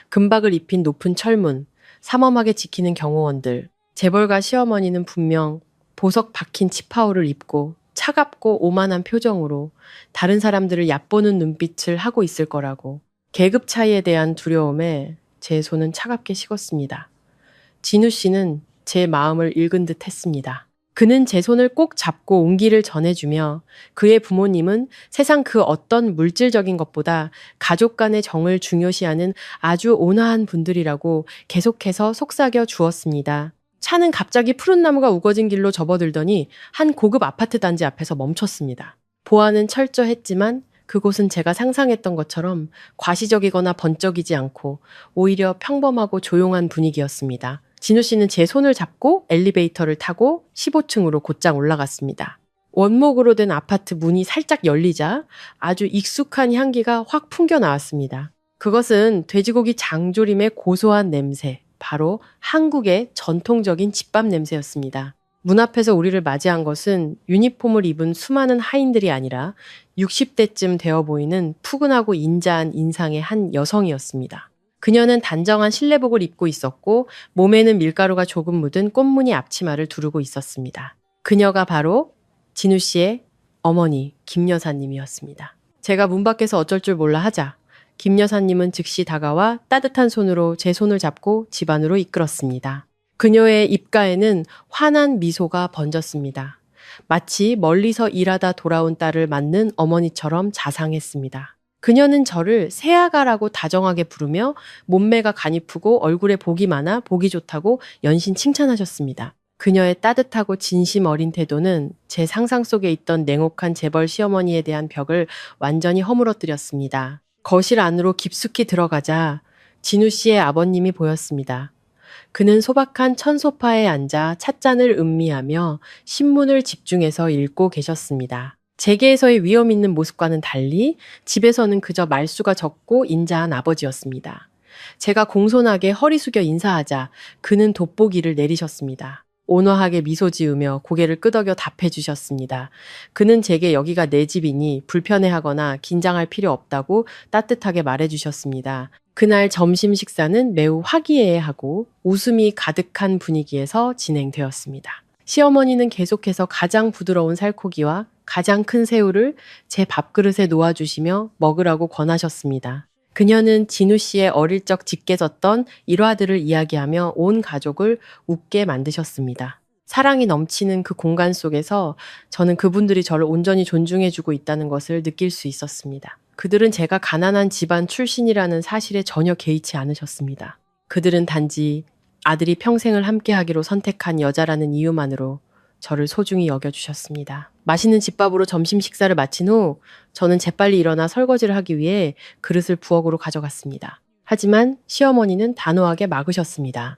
금박을 입힌 높은 철문, 삼엄하게 지키는 경호원들, 재벌가 시어머니는 분명 보석 박힌 치파오를 입고 차갑고 오만한 표정으로 다른 사람들을 얕보는 눈빛을 하고 있을 거라고. 계급 차이에 대한 두려움에 제 손은 차갑게 식었습니다. 진우 씨는 제 마음을 읽은 듯 했습니다. 그는 제 손을 꼭 잡고 온기를 전해주며 그의 부모님은 세상 그 어떤 물질적인 것보다 가족 간의 정을 중요시하는 아주 온화한 분들이라고 계속해서 속삭여 주었습니다. 차는 갑자기 푸른 나무가 우거진 길로 접어들더니 한 고급 아파트 단지 앞에서 멈췄습니다. 보안은 철저했지만 그곳은 제가 상상했던 것처럼 과시적이거나 번쩍이지 않고 오히려 평범하고 조용한 분위기였습니다. 진우 씨는 제 손을 잡고 엘리베이터를 타고 15층으로 곧장 올라갔습니다. 원목으로 된 아파트 문이 살짝 열리자 아주 익숙한 향기가 확 풍겨 나왔습니다. 그것은 돼지고기 장조림의 고소한 냄새, 바로 한국의 전통적인 집밥 냄새였습니다. 문 앞에서 우리를 맞이한 것은 유니폼을 입은 수많은 하인들이 아니라 60대쯤 되어 보이는 푸근하고 인자한 인상의 한 여성이었습니다. 그녀는 단정한 실내복을 입고 있었고 몸에는 밀가루가 조금 묻은 꽃무늬 앞치마를 두르고 있었습니다. 그녀가 바로 진우 씨의 어머니 김 여사님이었습니다. 제가 문 밖에서 어쩔 줄 몰라 하자 김 여사님은 즉시 다가와 따뜻한 손으로 제 손을 잡고 집 안으로 이끌었습니다. 그녀의 입가에는 환한 미소가 번졌습니다. 마치 멀리서 일하다 돌아온 딸을 맞는 어머니처럼 자상했습니다. 그녀는 저를 새아가라고 다정하게 부르며 몸매가 가니프고 얼굴에 복이 많아 보기 좋다고 연신 칭찬하셨습니다. 그녀의 따뜻하고 진심 어린 태도는 제 상상 속에 있던 냉혹한 재벌 시어머니에 대한 벽을 완전히 허물어뜨렸습니다. 거실 안으로 깊숙이 들어가자 진우 씨의 아버님이 보였습니다. 그는 소박한 천 소파에 앉아 찻잔을 음미하며 신문을 집중해서 읽고 계셨습니다. 재계에서의 위험 있는 모습과는 달리 집에서는 그저 말수가 적고 인자한 아버지였습니다. 제가 공손하게 허리 숙여 인사하자 그는 돋보기를 내리셨습니다. 온화하게 미소 지으며 고개를 끄덕여 답해 주셨습니다. 그는 제게 여기가 내 집이니 불편해하거나 긴장할 필요 없다고 따뜻하게 말해 주셨습니다. 그날 점심 식사는 매우 화기애애하고 웃음이 가득한 분위기에서 진행되었습니다. 시어머니는 계속해서 가장 부드러운 살코기와 가장 큰 새우를 제 밥그릇에 놓아주시며 먹으라고 권하셨습니다. 그녀는 진우 씨의 어릴 적 짙게 졌던 일화들을 이야기하며 온 가족을 웃게 만드셨습니다. 사랑이 넘치는 그 공간 속에서 저는 그분들이 저를 온전히 존중해주고 있다는 것을 느낄 수 있었습니다. 그들은 제가 가난한 집안 출신이라는 사실에 전혀 개의치 않으셨습니다. 그들은 단지 아들이 평생을 함께하기로 선택한 여자라는 이유만으로 저를 소중히 여겨주셨습니다. 맛있는 집밥으로 점심 식사를 마친 후 저는 재빨리 일어나 설거지를 하기 위해 그릇을 부엌으로 가져갔습니다. 하지만 시어머니는 단호하게 막으셨습니다.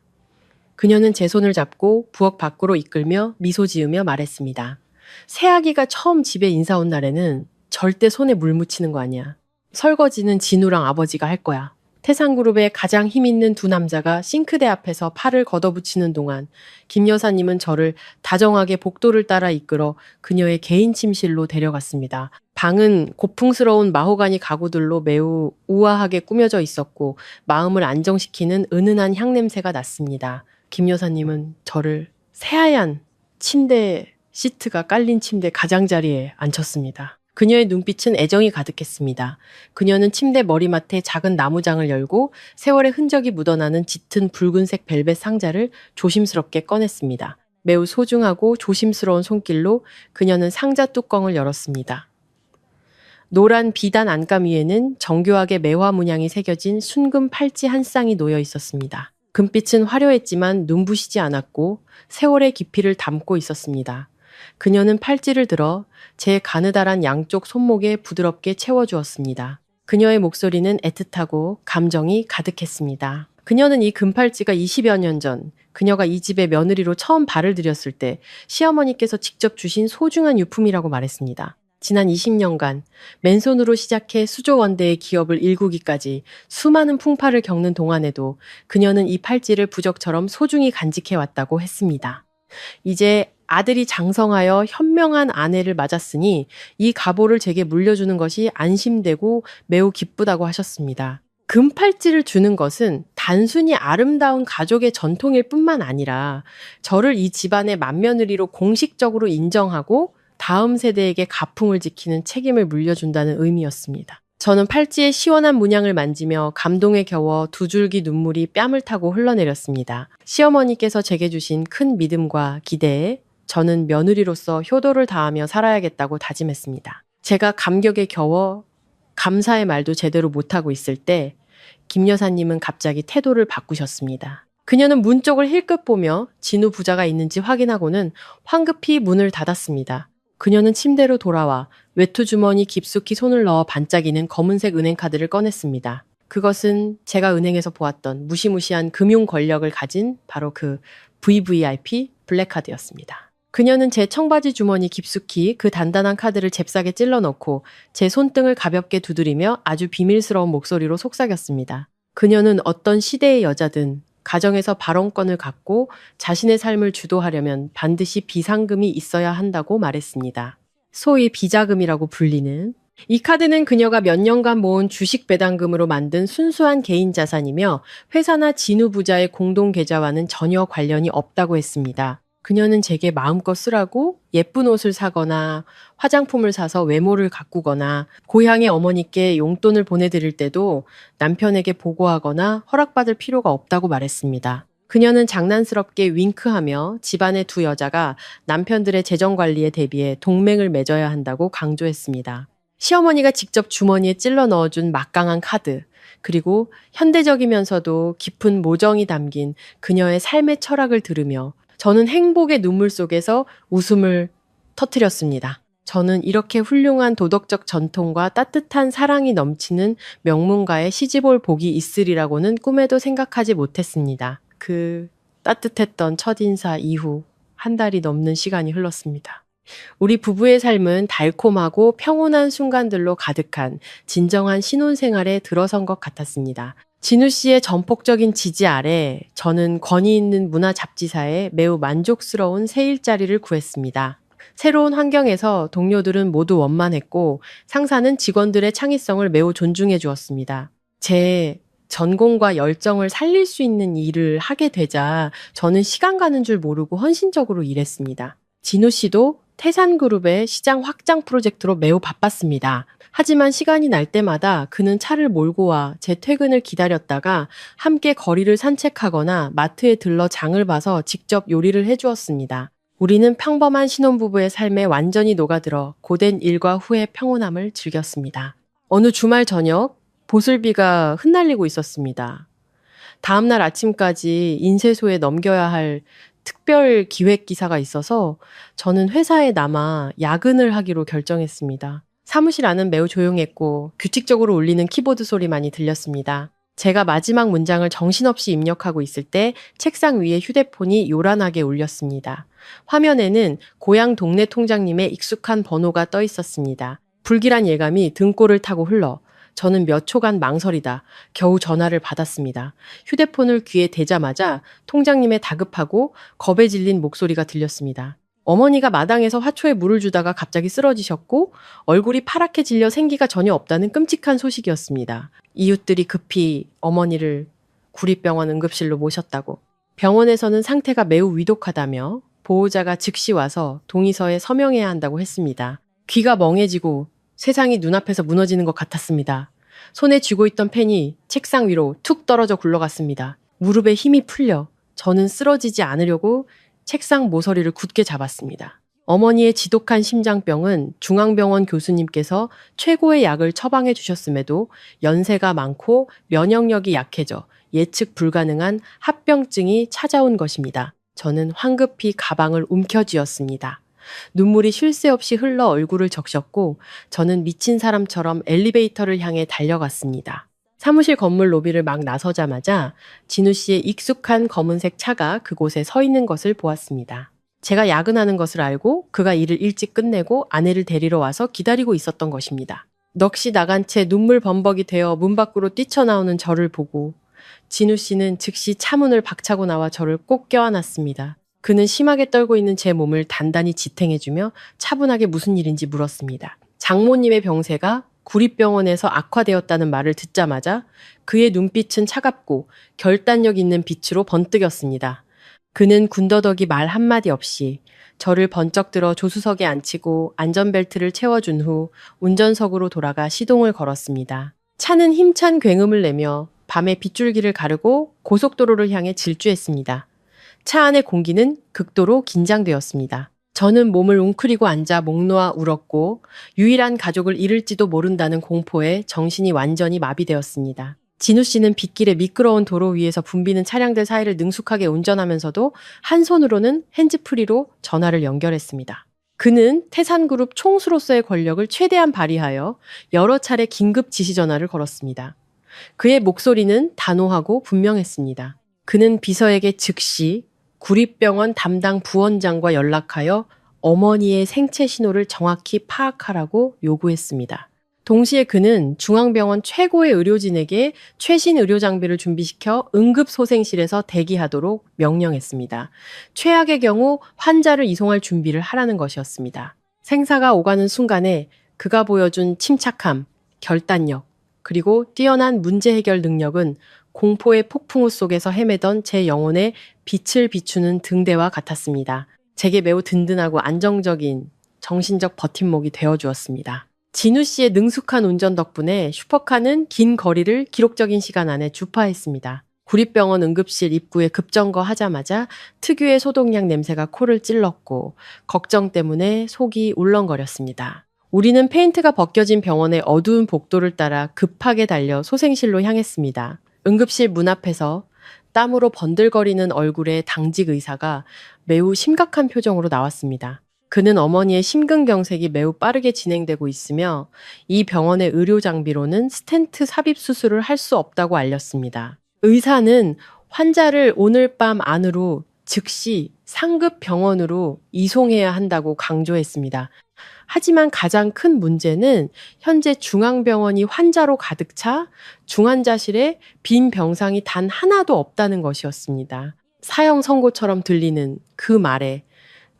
그녀는 제 손을 잡고 부엌 밖으로 이끌며 미소 지으며 말했습니다. 새아기가 처음 집에 인사 온 날에는 절대 손에 물 묻히는 거 아니야. 설거지는 진우랑 아버지가 할 거야. 태산그룹의 가장 힘있는 두 남자가 싱크대 앞에서 팔을 걷어붙이는 동안 김 여사님은 저를 다정하게 복도를 따라 이끌어 그녀의 개인 침실로 데려갔습니다. 방은 고풍스러운 마호가니 가구들로 매우 우아하게 꾸며져 있었고 마음을 안정시키는 은은한 향냄새가 났습니다. 김 여사님은 저를 새하얀 침대 시트가 깔린 침대 가장자리에 앉혔습니다. 그녀의 눈빛은 애정이 가득했습니다. 그녀는 침대 머리맡에 작은 나무장을 열고 세월의 흔적이 묻어나는 짙은 붉은색 벨벳 상자를 조심스럽게 꺼냈습니다. 매우 소중하고 조심스러운 손길로 그녀는 상자 뚜껑을 열었습니다. 노란 비단 안감 위에는 정교하게 매화 문양이 새겨진 순금 팔찌 한 쌍이 놓여 있었습니다. 금빛은 화려했지만 눈부시지 않았고 세월의 깊이를 담고 있었습니다. 그녀는 팔찌를 들어 제 가느다란 양쪽 손목에 부드럽게 채워주었습니다. 그녀의 목소리는 애틋하고 감정이 가득했습니다. 그녀는 이 금팔찌가 20여 년 전 그녀가 이 집에 며느리로 처음 발을 들였을 때 시어머니께서 직접 주신 소중한 유품이라고 말했습니다. 지난 20년간 맨손으로 시작해 수조원대의 기업을 일구기까지 수많은 풍파를 겪는 동안에도 그녀는 이 팔찌를 부적처럼 소중히 간직해왔다고 했습니다. 이제 아들이 장성하여 현명한 아내를 맞았으니 이 갑오를 제게 물려주는 것이 안심되고 매우 기쁘다고 하셨습니다. 금팔찌를 주는 것은 단순히 아름다운 가족의 전통일 뿐만 아니라 저를 이 집안의 맏며느리로 공식적으로 인정하고 다음 세대에게 가풍을 지키는 책임을 물려준다는 의미였습니다. 저는 팔찌의 시원한 문양을 만지며 감동에 겨워 두 줄기 눈물이 뺨을 타고 흘러내렸습니다. 시어머니께서 제게 주신 큰 믿음과 기대에 저는 며느리로서 효도를 다하며 살아야겠다고 다짐했습니다. 제가 감격에 겨워 감사의 말도 제대로 못하고 있을 때 김 여사님은 갑자기 태도를 바꾸셨습니다. 그녀는 문 쪽을 힐끗 보며 진우 부자가 있는지 확인하고는 황급히 문을 닫았습니다. 그녀는 침대로 돌아와 외투 주머니 깊숙이 손을 넣어 반짝이는 검은색 은행카드를 꺼냈습니다. 그것은 제가 은행에서 보았던 무시무시한 금융 권력을 가진 바로 그 VVIP 블랙카드였습니다. 그녀는 제 청바지 주머니 깊숙이 그 단단한 카드를 잽싸게 찔러 넣고 제 손등을 가볍게 두드리며 아주 비밀스러운 목소리로 속삭였습니다. 그녀는 어떤 시대의 여자든 가정에서 발언권을 갖고 자신의 삶을 주도하려면 반드시 비상금이 있어야 한다고 말했습니다. 소위 비자금이라고 불리는 이 카드는 그녀가 몇 년간 모은 주식 배당금으로 만든 순수한 개인 자산이며 회사나 진우 부자의 공동 계좌와는 전혀 관련이 없다고 했습니다. 그녀는 제게 마음껏 쓰라고 예쁜 옷을 사거나 화장품을 사서 외모를 가꾸거나 고향의 어머니께 용돈을 보내드릴 때도 남편에게 보고하거나 허락받을 필요가 없다고 말했습니다. 그녀는 장난스럽게 윙크하며 집안의 두 여자가 남편들의 재정 관리에 대비해 동맹을 맺어야 한다고 강조했습니다. 시어머니가 직접 주머니에 찔러 넣어준 막강한 카드, 그리고 현대적이면서도 깊은 모정이 담긴 그녀의 삶의 철학을 들으며 저는 행복의 눈물 속에서 웃음을 터뜨렸습니다. 저는 이렇게 훌륭한 도덕적 전통과 따뜻한 사랑이 넘치는 명문가의 시집올 복이 있으리라고는 꿈에도 생각하지 못했습니다. 그 따뜻했던 첫인사 이후 한 달이 넘는 시간이 흘렀습니다. 우리 부부의 삶은 달콤하고 평온한 순간들로 가득한 진정한 신혼생활에 들어선 것 같았습니다. 진우 씨의 전폭적인 지지 아래 저는 권위 있는 문화 잡지사에 매우 만족스러운 새 일자리를 구했습니다. 새로운 환경에서 동료들은 모두 원만했고 상사는 직원들의 창의성을 매우 존중해 주었습니다. 제 전공과 열정을 살릴 수 있는 일을 하게 되자 저는 시간 가는 줄 모르고 헌신적으로 일했습니다. 진우 씨도 태산그룹의 시장 확장 프로젝트로 매우 바빴습니다. 하지만 시간이 날 때마다 그는 차를 몰고 와 제 퇴근을 기다렸다가 함께 거리를 산책하거나 마트에 들러 장을 봐서 직접 요리를 해주었습니다. 우리는 평범한 신혼부부의 삶에 완전히 녹아들어 고된 일과 후의 평온함을 즐겼습니다. 어느 주말 저녁, 보슬비가 흩날리고 있었습니다. 다음날 아침까지 인쇄소에 넘겨야 할 특별 기획 기사가 있어서 저는 회사에 남아 야근을 하기로 결정했습니다. 사무실 안은 매우 조용했고 규칙적으로 울리는 키보드 소리만이 들렸습니다. 제가 마지막 문장을 정신없이 입력하고 있을 때 책상 위에 휴대폰이 요란하게 울렸습니다. 화면에는 고향 동네 통장님의 익숙한 번호가 떠 있었습니다. 불길한 예감이 등골을 타고 흘러 저는 몇 초간 망설이다 겨우 전화를 받았습니다. 휴대폰을 귀에 대자마자 통장님의 다급하고 겁에 질린 목소리가 들렸습니다. 어머니가 마당에서 화초에 물을 주다가 갑자기 쓰러지셨고 얼굴이 파랗게 질려 생기가 전혀 없다는 끔찍한 소식이었습니다. 이웃들이 급히 어머니를 구립병원 응급실로 모셨다고. 병원에서는 상태가 매우 위독하다며 보호자가 즉시 와서 동의서에 서명해야 한다고 했습니다. 귀가 멍해지고 세상이 눈앞에서 무너지는 것 같았습니다. 손에 쥐고 있던 펜이 책상 위로 툭 떨어져 굴러갔습니다. 무릎에 힘이 풀려 저는 쓰러지지 않으려고 책상 모서리를 굳게 잡았습니다. 어머니의 지독한 심장병은 중앙병원 교수님께서 최고의 약을 처방해 주셨음에도 연세가 많고 면역력이 약해져 예측 불가능한 합병증이 찾아온 것입니다. 저는 황급히 가방을 움켜쥐었습니다. 눈물이 쉴 새 없이 흘러 얼굴을 적셨고 저는 미친 사람처럼 엘리베이터를 향해 달려갔습니다. 사무실 건물 로비를 막 나서자마자 진우 씨의 익숙한 검은색 차가 그곳에 서 있는 것을 보았습니다. 제가 야근하는 것을 알고 그가 일을 일찍 끝내고 아내를 데리러 와서 기다리고 있었던 것입니다. 넋이 나간 채 눈물 범벅이 되어 문 밖으로 뛰쳐나오는 저를 보고 진우 씨는 즉시 차문을 박차고 나와 저를 꼭 껴안았습니다. 그는 심하게 떨고 있는 제 몸을 단단히 지탱해주며 차분하게 무슨 일인지 물었습니다. 장모님의 병세가 구립병원에서 악화되었다는 말을 듣자마자 그의 눈빛은 차갑고 결단력 있는 빛으로 번뜩였습니다. 그는 군더더기 말 한마디 없이 저를 번쩍 들어 조수석에 앉히고 안전벨트를 채워준 후 운전석으로 돌아가 시동을 걸었습니다. 차는 힘찬 굉음을 내며 밤의 빗줄기를 가르고 고속도로를 향해 질주했습니다. 차 안의 공기는 극도로 긴장되었습니다. 저는 몸을 웅크리고 앉아 목 놓아 울었고 유일한 가족을 잃을지도 모른다는 공포에 정신이 완전히 마비되었습니다. 진우 씨는 빗길의 미끄러운 도로 위에서 붐비는 차량들 사이를 능숙하게 운전하면서도 한 손으로는 핸즈프리로 전화를 연결했습니다. 그는 태산그룹 총수로서의 권력을 최대한 발휘하여 여러 차례 긴급 지시 전화를 걸었습니다. 그의 목소리는 단호하고 분명했습니다. 그는 비서에게 즉시 구립병원 담당 부원장과 연락하여 어머니의 생체 신호를 정확히 파악하라고 요구했습니다. 동시에 그는 중앙병원 최고의 의료진에게 최신 의료 장비를 준비시켜 응급소생실에서 대기하도록 명령했습니다. 최악의 경우 환자를 이송할 준비를 하라는 것이었습니다. 생사가 오가는 순간에 그가 보여준 침착함, 결단력, 그리고 뛰어난 문제 해결 능력은 공포의 폭풍우 속에서 헤매던 제 영혼에 빛을 비추는 등대와 같았습니다. 제게 매우 든든하고 안정적인 정신적 버팀목이 되어주었습니다. 진우 씨의 능숙한 운전 덕분에 슈퍼카는 긴 거리를 기록적인 시간 안에 주파했습니다. 구립병원 응급실 입구에 급정거하자마자 특유의 소독약 냄새가 코를 찔렀고 걱정 때문에 속이 울렁거렸습니다. 우리는 페인트가 벗겨진 병원의 어두운 복도를 따라 급하게 달려 소생실로 향했습니다. 응급실 문 앞에서 땀으로 번들거리는 얼굴의 당직 의사가 매우 심각한 표정으로 나왔습니다. 그는 어머니의 심근경색이 매우 빠르게 진행되고 있으며 이 병원의 의료 장비로는 스텐트 삽입 수술을 할 수 없다고 알렸습니다. 의사는 환자를 오늘 밤 안으로 즉시 상급 병원으로 이송해야 한다고 강조했습니다. 하지만 가장 큰 문제는 현재 중앙병원이 환자로 가득 차 중환자실에 빈 병상이 단 하나도 없다는 것이었습니다. 사형 선고처럼 들리는 그 말에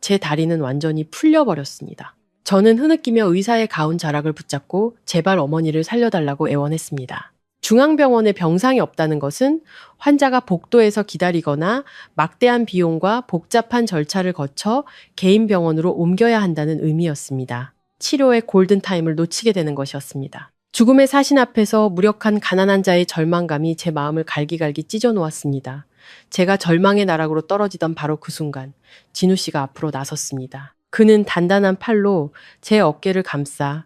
제 다리는 완전히 풀려버렸습니다. 저는 흐느끼며 의사의 가운 자락을 붙잡고 제발 어머니를 살려달라고 애원했습니다. 중앙병원에 병상이 없다는 것은 환자가 복도에서 기다리거나 막대한 비용과 복잡한 절차를 거쳐 개인 병원으로 옮겨야 한다는 의미였습니다. 치료의 골든타임을 놓치게 되는 것이었습니다. 죽음의 사신 앞에서 무력한 가난한 자의 절망감이 제 마음을 갈기갈기 찢어 놓았습니다. 제가 절망의 나락으로 떨어지던 바로 그 순간 진우 씨가 앞으로 나섰습니다. 그는 단단한 팔로 제 어깨를 감싸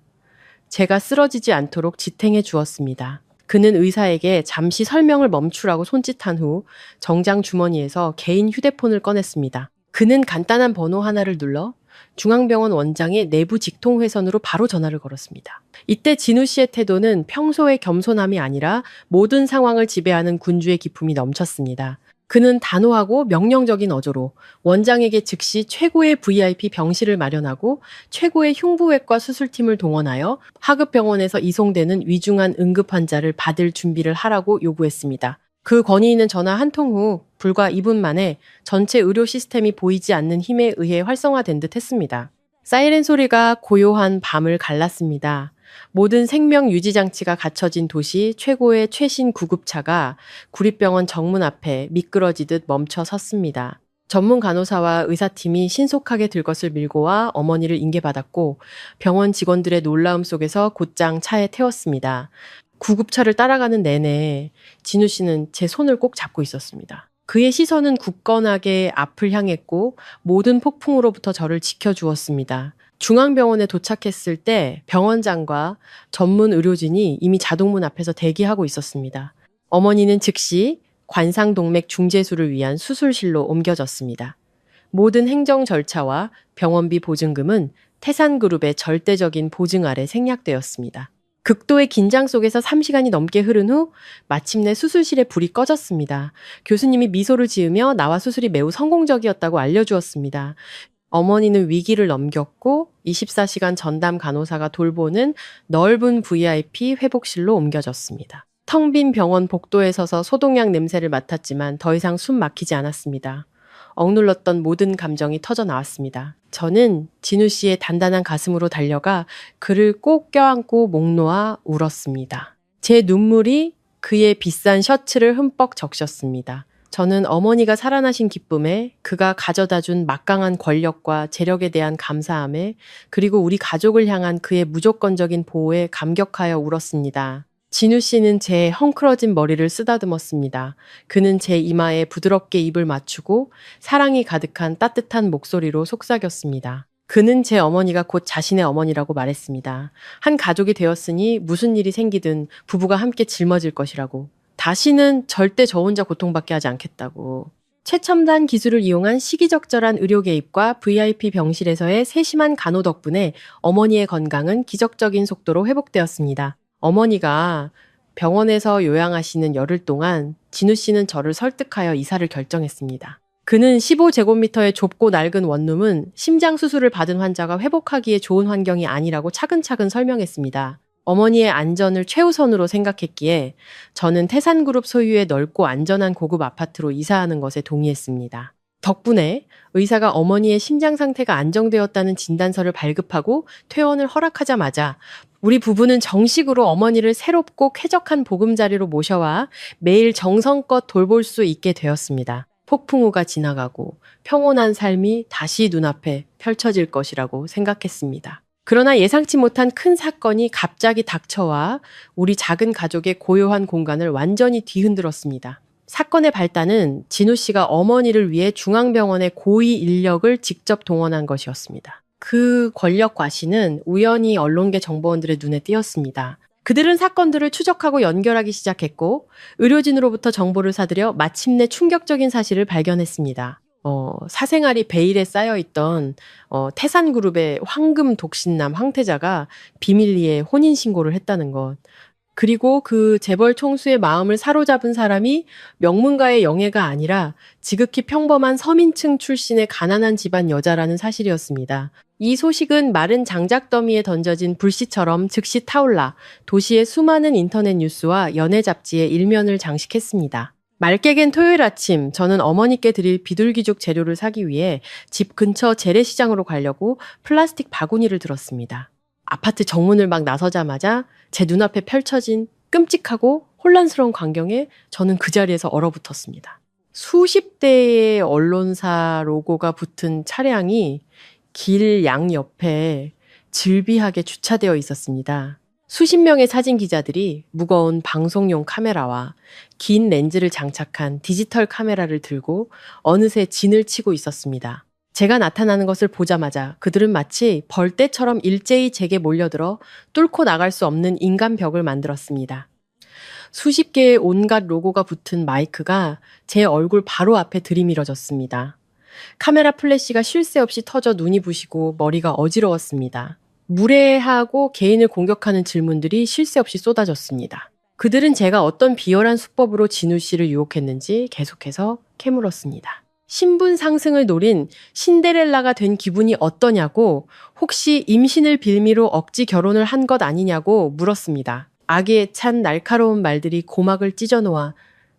제가 쓰러지지 않도록 지탱해 주었습니다. 그는 의사에게 잠시 설명을 멈추라고 손짓한 후 정장 주머니에서 개인 휴대폰을 꺼냈습니다. 그는 간단한 번호 하나를 눌러 중앙병원 원장의 내부 직통 회선으로 바로 전화를 걸었습니다. 이때 진우 씨의 태도는 평소의 겸손함이 아니라 모든 상황을 지배하는 군주의 기품이 넘쳤습니다. 그는 단호하고 명령적인 어조로 원장에게 즉시 최고의 VIP 병실을 마련하고 최고의 흉부외과 수술팀을 동원하여 하급병원에서 이송되는 위중한 응급 환자를 받을 준비를 하라고 요구했습니다. 그 권위 있는 전화 한 통 후 불과 2분 만에 전체 의료 시스템이 보이지 않는 힘에 의해 활성화된 듯 했습니다. 사이렌 소리가 고요한 밤을 갈랐습니다. 모든 생명 유지 장치가 갖춰진 도시 최고의 최신 구급차가 구립병원 정문 앞에 미끄러지듯 멈춰 섰습니다. 전문 간호사와 의사팀이 신속하게 들것을 밀고 와 어머니를 인계받았고 병원 직원들의 놀라움 속에서 곧장 차에 태웠습니다. 구급차를 따라가는 내내 진우 씨는 제 손을 꼭 잡고 있었습니다. 그의 시선은 굳건하게 앞을 향했고 모든 폭풍으로부터 저를 지켜주었습니다. 중앙병원에 도착했을 때 병원장과 전문 의료진이 이미 자동문 앞에서 대기하고 있었습니다. 어머니는 즉시 관상동맥 중재술을 위한 수술실로 옮겨졌습니다. 모든 행정 절차와 병원비 보증금은 태산그룹의 절대적인 보증 아래 생략되었습니다. 극도의 긴장 속에서 3시간이 넘게 흐른 후 마침내 수술실에 불이 꺼졌습니다. 교수님이 미소를 지으며 나와 수술이 매우 성공적이었다고 알려주었습니다. 어머니는 위기를 넘겼고 24시간 전담 간호사가 돌보는 넓은 VIP 회복실로 옮겨졌습니다. 텅 빈 병원 복도에 서서 소독약 냄새를 맡았지만 더 이상 숨 막히지 않았습니다. 억눌렀던 모든 감정이 터져 나왔습니다. 저는 진우 씨의 단단한 가슴으로 달려가 그를 꼭 껴안고 목 놓아 울었습니다. 제 눈물이 그의 비싼 셔츠를 흠뻑 적셨습니다. 저는 어머니가 살아나신 기쁨에, 그가 가져다준 막강한 권력과 재력에 대한 감사함에, 그리고 우리 가족을 향한 그의 무조건적인 보호에 감격하여 울었습니다. 진우 씨는 제 헝클어진 머리를 쓰다듬었습니다. 그는 제 이마에 부드럽게 입을 맞추고 사랑이 가득한 따뜻한 목소리로 속삭였습니다. 그는 제 어머니가 곧 자신의 어머니라고 말했습니다. 한 가족이 되었으니 무슨 일이 생기든 부부가 함께 짊어질 것이라고. 다시는 절대 저 혼자 고통받게 하지 않겠다고. 최첨단 기술을 이용한 시기적절한 의료 개입과 VIP 병실에서의 세심한 간호 덕분에 어머니의 건강은 기적적인 속도로 회복되었습니다. 어머니가 병원에서 요양하시는 열흘 동안 진우 씨는 저를 설득하여 이사를 결정했습니다. 그는 15제곱미터의 좁고 낡은 원룸은 심장 수술을 받은 환자가 회복하기에 좋은 환경이 아니라고 차근차근 설명했습니다. 어머니의 안전을 최우선으로 생각했기에 저는 태산그룹 소유의 넓고 안전한 고급 아파트로 이사하는 것에 동의했습니다. 덕분에 의사가 어머니의 심장 상태가 안정되었다는 진단서를 발급하고 퇴원을 허락하자마자 우리 부부는 정식으로 어머니를 새롭고 쾌적한 보금자리로 모셔와 매일 정성껏 돌볼 수 있게 되었습니다. 폭풍우가 지나가고 평온한 삶이 다시 눈앞에 펼쳐질 것이라고 생각했습니다. 그러나 예상치 못한 큰 사건이 갑자기 닥쳐와 우리 작은 가족의 고요한 공간을 완전히 뒤흔들었습니다. 사건의 발단은 진우 씨가 어머니를 위해 중앙병원의 고위 인력을 직접 동원한 것이었습니다. 그 권력 과시는 우연히 언론계 정보원들의 눈에 띄었습니다. 그들은 사건들을 추적하고 연결하기 시작했고 의료진으로부터 정보를 사들여 마침내 충격적인 사실을 발견했습니다. 사생활이 베일에 쌓여있던 태산그룹의 황금 독신남 황태자가 비밀리에 혼인신고를 했다는 것. 그리고 그 재벌 총수의 마음을 사로잡은 사람이 명문가의 영예가 아니라 지극히 평범한 서민층 출신의 가난한 집안 여자라는 사실이었습니다. 이 소식은 마른 장작 더미에 던져진 불씨처럼 즉시 타올라 도시의 수많은 인터넷 뉴스와 연예 잡지의 일면을 장식했습니다. 맑게 갠 토요일 아침, 저는 어머니께 드릴 비둘기죽 재료를 사기 위해 집 근처 재래시장으로 가려고 플라스틱 바구니를 들었습니다. 아파트 정문을 막 나서자마자 제 눈앞에 펼쳐진 끔찍하고 혼란스러운 광경에 저는 그 자리에서 얼어붙었습니다. 수십 대의 언론사 로고가 붙은 차량이 길 양옆에 즐비하게 주차되어 있었습니다. 수십 명의 사진 기자들이 무거운 방송용 카메라와 긴 렌즈를 장착한 디지털 카메라를 들고 어느새 진을 치고 있었습니다. 제가 나타나는 것을 보자마자 그들은 마치 벌떼처럼 일제히 제게 몰려들어 뚫고 나갈 수 없는 인간 벽을 만들었습니다. 수십 개의 온갖 로고가 붙은 마이크가 제 얼굴 바로 앞에 들이밀어졌습니다. 카메라 플래시가 쉴 새 없이 터져 눈이 부시고 머리가 어지러웠습니다. 무례하고 개인을 공격하는 질문들이 쉴 새 없이 쏟아졌습니다. 그들은 제가 어떤 비열한 수법으로 진우 씨를 유혹했는지 계속해서 캐물었습니다. 신분 상승을 노린 신데렐라가 된 기분이 어떠냐고, 혹시 임신을 빌미로 억지 결혼을 한 것 아니냐고 물었습니다. 악에 찬 날카로운 말들이 고막을 찢어놓아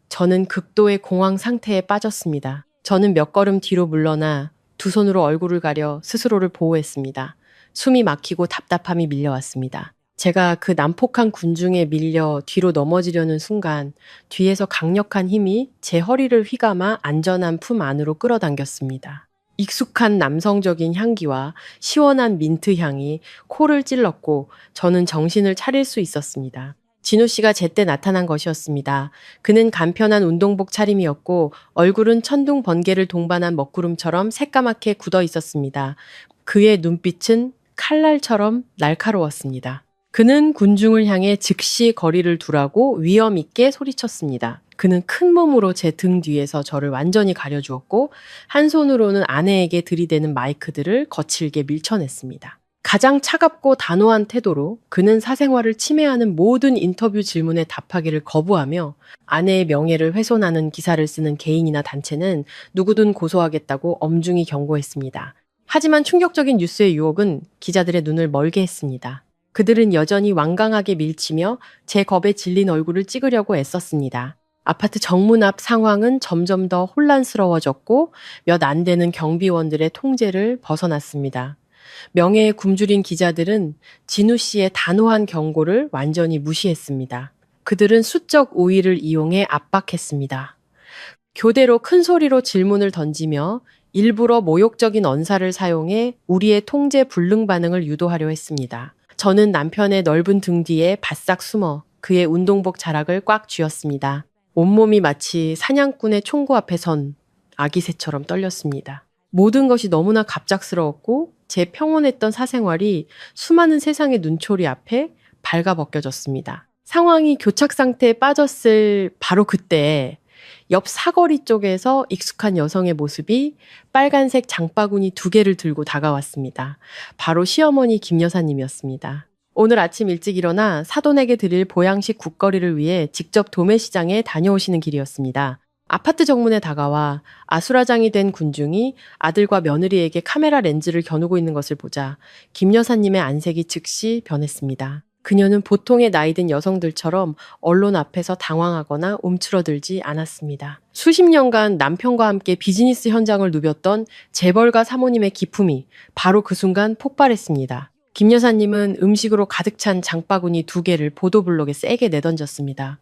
저는 극도의 공황 상태에 빠졌습니다. 저는 몇 걸음 뒤로 물러나 두 손으로 얼굴을 가려 스스로를 보호했습니다. 숨이 막히고 답답함이 밀려왔습니다. 제가 그 난폭한 군중에 밀려 뒤로 넘어지려는 순간 뒤에서 강력한 힘이 제 허리를 휘감아 안전한 품 안으로 끌어당겼습니다. 익숙한 남성적인 향기와 시원한 민트 향이 코를 찔렀고 저는 정신을 차릴 수 있었습니다. 진우 씨가 제때 나타난 것이었습니다. 그는 간편한 운동복 차림이었고 얼굴은 천둥 번개를 동반한 먹구름처럼 새까맣게 굳어 있었습니다. 그의 눈빛은 칼날처럼 날카로웠습니다. 그는 군중을 향해 즉시 거리를 두라고 위험 있게 소리쳤습니다. 그는 큰 몸으로 제 등 뒤에서 저를 완전히 가려주었고 한 손으로는 아내에게 들이대는 마이크들을 거칠게 밀쳐냈습니다. 가장 차갑고 단호한 태도로 그는 사생활을 침해하는 모든 인터뷰 질문에 답하기를 거부하며 아내의 명예를 훼손하는 기사를 쓰는 개인이나 단체는 누구든 고소하겠다고 엄중히 경고했습니다. 하지만 충격적인 뉴스의 유혹은 기자들의 눈을 멀게 했습니다. 그들은 여전히 완강하게 밀치며 제 겁에 질린 얼굴을 찍으려고 애썼습니다. 아파트 정문 앞 상황은 점점 더 혼란스러워졌고 몇 안 되는 경비원들의 통제를 벗어났습니다. 명예에 굶주린 기자들은 진우 씨의 단호한 경고를 완전히 무시했습니다. 그들은 수적 우위를 이용해 압박했습니다. 교대로 큰 소리로 질문을 던지며 일부러 모욕적인 언사를 사용해 우리의 통제 불능 반응을 유도하려 했습니다. 저는 남편의 넓은 등 뒤에 바싹 숨어 그의 운동복 자락을 꽉 쥐었습니다. 온몸이 마치 사냥꾼의 총구 앞에 선 아기 새처럼 떨렸습니다. 모든 것이 너무나 갑작스러웠고 제 평온했던 사생활이 수많은 세상의 눈초리 앞에 발가벗겨졌습니다. 상황이 교착 상태에 빠졌을 바로 그때 옆 사거리 쪽에서 익숙한 여성의 모습이 빨간색 장바구니 2개를 들고 다가왔습니다. 바로 시어머니 김 여사님이었습니다. 오늘 아침 일찍 일어나 사돈에게 드릴 보양식 국거리를 위해 직접 도매시장에 다녀오시는 길이었습니다. 아파트 정문에 다가와 아수라장이 된 군중이 아들과 며느리에게 카메라 렌즈를 겨누고 있는 것을 보자 김 여사님의 안색이 즉시 변했습니다. 그녀는 보통의 나이든 여성들처럼 언론 앞에서 당황하거나 움츠러들지 않았습니다. 수십 년간 남편과 함께 비즈니스 현장을 누볐던 재벌가 사모님의 기품이 바로 그 순간 폭발했습니다. 김 여사님은 음식으로 가득 찬 장바구니 2개를 보도블록에 세게 내던졌습니다.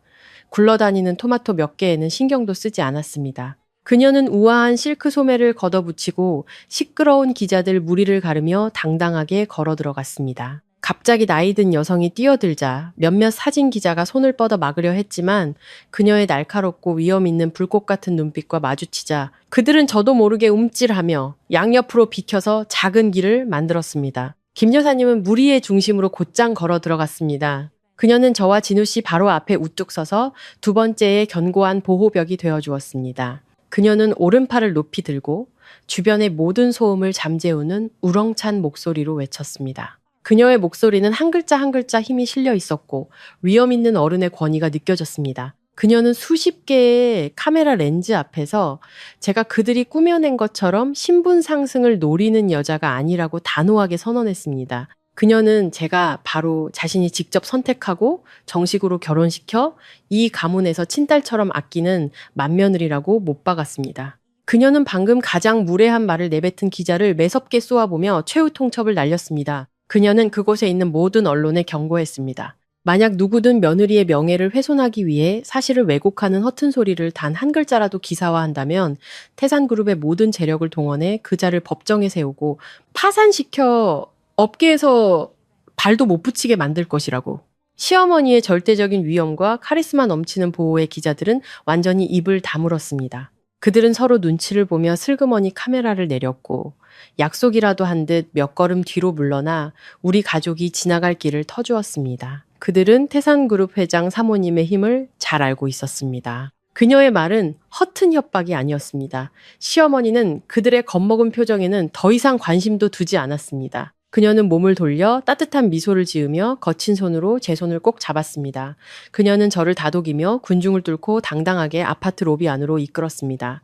굴러다니는 토마토 몇 개에는 신경도 쓰지 않았습니다. 그녀는 우아한 실크 소매를 걷어붙이고 시끄러운 기자들 무리를 가르며 당당하게 걸어 들어갔습니다. 갑자기 나이든 여성이 뛰어들자 몇몇 사진 기자가 손을 뻗어 막으려 했지만 그녀의 날카롭고 위험 있는 불꽃 같은 눈빛과 마주치자 그들은 저도 모르게 움찔하며 양옆으로 비켜서 작은 길을 만들었습니다. 김 여사님은 무리의 중심으로 곧장 걸어 들어갔습니다. 그녀는 저와 진우 씨 바로 앞에 우뚝 서서 두 번째의 견고한 보호벽이 되어 주었습니다. 그녀는 오른팔을 높이 들고 주변의 모든 소음을 잠재우는 우렁찬 목소리로 외쳤습니다. 그녀의 목소리는 한 글자 한 글자 힘이 실려 있었고 위험 있는 어른의 권위가 느껴졌습니다. 그녀는 수십 개의 카메라 렌즈 앞에서 제가 그들이 꾸며낸 것처럼 신분 상승을 노리는 여자가 아니라고 단호하게 선언했습니다. 그녀는 제가 바로 자신이 직접 선택하고 정식으로 결혼시켜 이 가문에서 친딸처럼 아끼는 맏며느리라고 못 박았습니다. 그녀는 방금 가장 무례한 말을 내뱉은 기자를 매섭게 쏘아보며 최후 통첩을 날렸습니다. 그녀는 그곳에 있는 모든 언론에 경고했습니다. 만약 누구든 며느리의 명예를 훼손하기 위해 사실을 왜곡하는 허튼 소리를 단 한 글자라도 기사화한다면 태산그룹의 모든 재력을 동원해 그 자를 법정에 세우고 파산시켜 업계에서 발도 못 붙이게 만들 것이라고. 시어머니의 절대적인 위엄과 카리스마 넘치는 보호에 기자들은 완전히 입을 다물었습니다. 그들은 서로 눈치를 보며 슬그머니 카메라를 내렸고 약속이라도 한 듯 몇 걸음 뒤로 물러나 우리 가족이 지나갈 길을 터주었습니다. 그들은 태산그룹 회장 사모님의 힘을 잘 알고 있었습니다. 그녀의 말은 허튼 협박이 아니었습니다. 시어머니는 그들의 겁먹은 표정에는 더 이상 관심도 두지 않았습니다. 그녀는 몸을 돌려 따뜻한 미소를 지으며 거친 손으로 제 손을 꼭 잡았습니다. 그녀는 저를 다독이며 군중을 뚫고 당당하게 아파트 로비 안으로 이끌었습니다.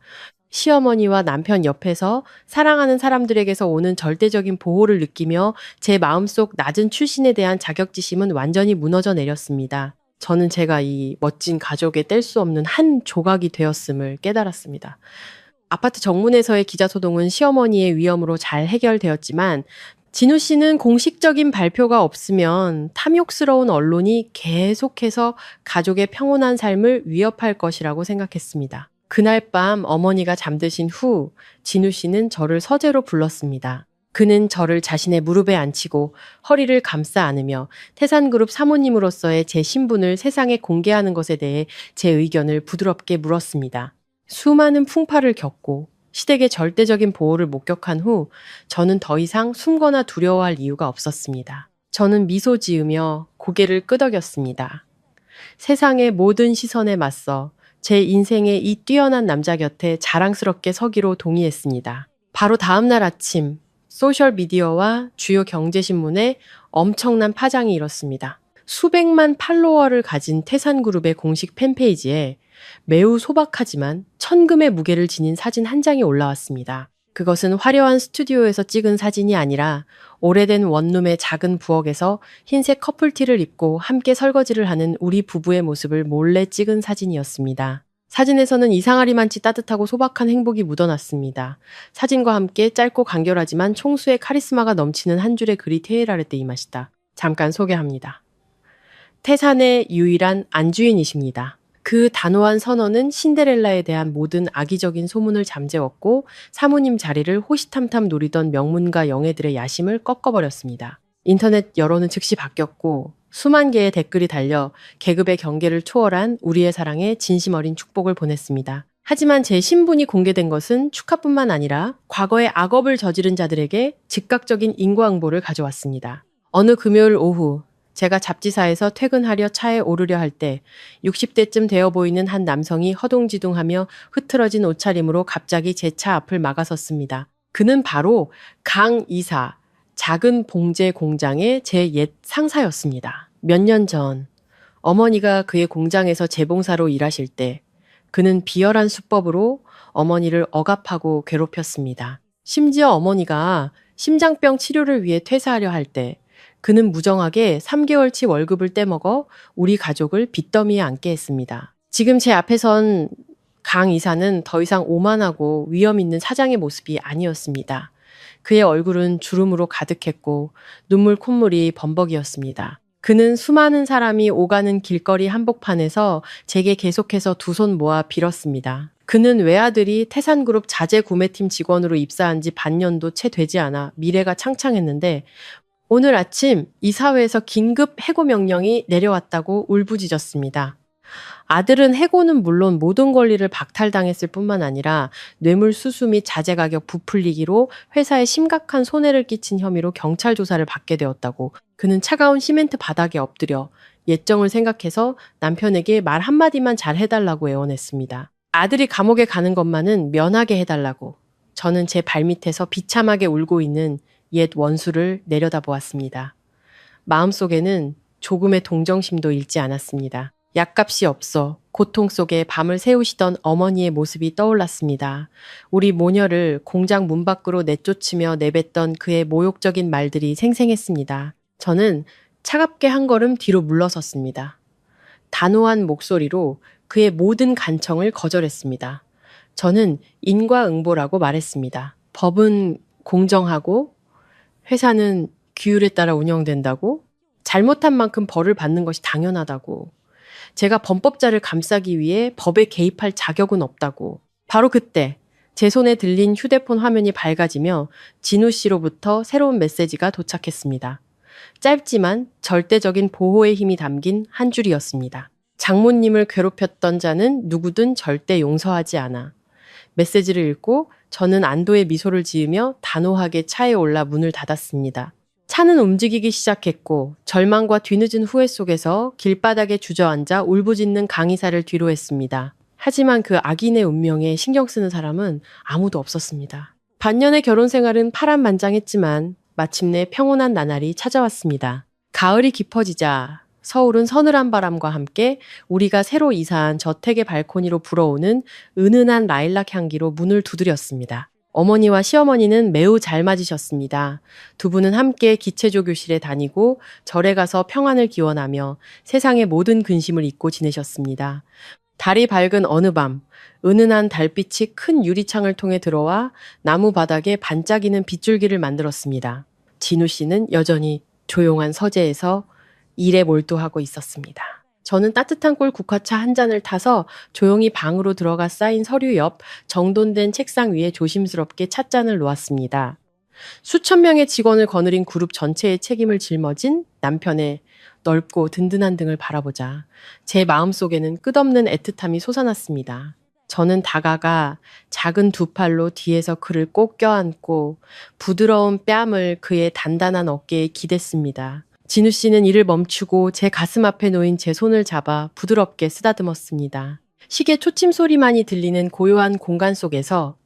시어머니와 남편 옆에서 사랑하는 사람들에게서 오는 절대적인 보호를 느끼며 제 마음속 낮은 출신에 대한 자격지심은 완전히 무너져 내렸습니다. 저는 제가 이 멋진 가족에 뗄 수 없는 한 조각이 되었음을 깨달았습니다. 아파트 정문에서의 기자소동은 시어머니의 위험으로 잘 해결되었지만 진우 씨는 공식적인 발표가 없으면 탐욕스러운 언론이 계속해서 가족의 평온한 삶을 위협할 것이라고 생각했습니다. 그날 밤 어머니가 잠드신 후 진우 씨는 저를 서재로 불렀습니다. 그는 저를 자신의 무릎에 앉히고 허리를 감싸 안으며 태산그룹 사모님으로서의 제 신분을 세상에 공개하는 것에 대해 제 의견을 부드럽게 물었습니다. 수많은 풍파를 겪고 시댁의 절대적인 보호를 목격한 후 저는 더 이상 숨거나 두려워할 이유가 없었습니다. 저는 미소 지으며 고개를 끄덕였습니다. 세상의 모든 시선에 맞서 제 인생의 이 뛰어난 남자 곁에 자랑스럽게 서기로 동의했습니다. 바로 다음 날 아침 소셜미디어와 주요 경제신문에 엄청난 파장이 일었습니다. 수백만 팔로워를 가진 태산그룹의 공식 팬페이지에 매우 소박하지만 천금의 무게를 지닌 사진 한 장이 올라왔습니다. 그것은 화려한 스튜디오에서 찍은 사진이 아니라 오래된 원룸의 작은 부엌에서 흰색 커플티를 입고 함께 설거지를 하는 우리 부부의 모습을 몰래 찍은 사진이었습니다. 사진에서는 이상하리만치 따뜻하고 소박한 행복이 묻어났습니다. 사진과 함께 짧고 간결하지만 총수의 카리스마가 넘치는 한 줄의 글이 테일 아래 때 이 맛이다. 잠깐 소개합니다. 태산의 유일한 안주인이십니다. 그 단호한 선언은 신데렐라에 대한 모든 악의적인 소문을 잠재웠고 사모님 자리를 호시탐탐 노리던 명문가 영예들의 야심을 꺾어버렸습니다. 인터넷 여론은 즉시 바뀌었고 수만 개의 댓글이 달려 계급의 경계를 초월한 우리의 사랑에 진심 어린 축복을 보냈습니다. 하지만 제 신분이 공개된 것은 축하뿐만 아니라 과거에 악업을 저지른 자들에게 즉각적인 인과응보를 가져왔습니다. 어느 금요일 오후 제가 잡지사에서 퇴근하려 차에 오르려 할 때 60대쯤 되어 보이는 한 남성이 허둥지둥하며 흐트러진 옷차림으로 갑자기 제 차 앞을 막아섰습니다. 그는 바로 강 이사, 작은 봉제 공장의 제 옛 상사였습니다. 몇 년 전 어머니가 그의 공장에서 재봉사로 일하실 때 그는 비열한 수법으로 어머니를 억압하고 괴롭혔습니다. 심지어 어머니가 심장병 치료를 위해 퇴사하려 할 때 그는 무정하게 3개월치 월급을 떼먹어 우리 가족을 빚더미에 앉게 했습니다. 지금 제 앞에 선 강 이사는 더 이상 오만하고 위험 있는 사장의 모습이 아니었습니다. 그의 얼굴은 주름으로 가득했고 눈물 콧물이 범벅이었습니다. 그는 수많은 사람이 오가는 길거리 한복판에서 제게 계속해서 두 손 모아 빌었습니다. 그는 외아들이 태산그룹 자재 구매팀 직원으로 입사한 지 반년도 채 되지 않아 미래가 창창했는데 오늘 아침 이사회에서 긴급 해고 명령이 내려왔다고 울부짖었습니다. 아들은 해고는 물론 모든 권리를 박탈당했을 뿐만 아니라 뇌물수수 및 자재 가격 부풀리기로 회사에 심각한 손해를 끼친 혐의로 경찰 조사를 받게 되었다고 그는 차가운 시멘트 바닥에 엎드려 예정을 생각해서 남편에게 말 한마디만 잘 해달라고 애원했습니다. 아들이 감옥에 가는 것만은 면하게 해달라고 저는 제 발밑에서 비참하게 울고 있는 옛 원수를 내려다보았습니다. 마음속에는 조금의 동정심도 잃지 않았습니다. 약값이 없어 고통 속에 밤을 새우시던 어머니의 모습이 떠올랐습니다. 우리 모녀를 공장 문 밖으로 내쫓으며 내뱉던 그의 모욕적인 말들이 생생했습니다. 저는 차갑게 한 걸음 뒤로 물러섰습니다. 단호한 목소리로 그의 모든 간청을 거절했습니다. 저는 인과응보라고 말했습니다. 법은 공정하고 회사는 규율에 따라 운영된다고, 잘못한 만큼 벌을 받는 것이 당연하다고, 제가 범법자를 감싸기 위해 법에 개입할 자격은 없다고. 바로 그때 제 손에 들린 휴대폰 화면이 밝아지며 진우 씨로부터 새로운 메시지가 도착했습니다. 짧지만 절대적인 보호의 힘이 담긴 한 줄이었습니다. 장모님을 괴롭혔던 자는 누구든 절대 용서하지 않아. 메시지를 읽고 저는 안도의 미소를 지으며 단호하게 차에 올라 문을 닫았습니다. 차는 움직이기 시작했고 절망과 뒤늦은 후회 속에서 길바닥에 주저앉아 울부짖는 강의사를 뒤로했습니다. 하지만 그 악인의 운명에 신경 쓰는 사람은 아무도 없었습니다. 반년의 결혼 생활은 파란만장했지만 마침내 평온한 나날이 찾아왔습니다. 가을이 깊어지자 서울은 서늘한 바람과 함께 우리가 새로 이사한 저택의 발코니로 불어오는 은은한 라일락 향기로 문을 두드렸습니다. 어머니와 시어머니는 매우 잘 맞으셨습니다. 두 분은 함께 기체조 교실에 다니고 절에 가서 평안을 기원하며 세상의 모든 근심을 잊고 지내셨습니다. 달이 밝은 어느 밤, 은은한 달빛이 큰 유리창을 통해 들어와 나무 바닥에 반짝이는 빗줄기를 만들었습니다. 진우 씨는 여전히 조용한 서재에서 일에 몰두하고 있었습니다. 저는 따뜻한 꿀 국화차 한 잔을 타서 조용히 방으로 들어가 쌓인 서류 옆 정돈된 책상 위에 조심스럽게 찻잔을 놓았습니다. 수천 명의 직원을 거느린 그룹 전체의 책임을 짊어진 남편의 넓고 든든한 등을 바라보자 제 마음속에는 끝없는 애틋함이 솟아났습니다. 저는 다가가 작은 두 팔로 뒤에서 그를 꼭 껴안고 부드러운 뺨을 그의 단단한 어깨에 기댔습니다. 진우 씨는 일을 멈추고 제 가슴 앞에 놓인 제 손을 잡아 부드럽게 쓰다듬었습니다. 시계 초침 소리만이 들리는 고요한 공간 속에서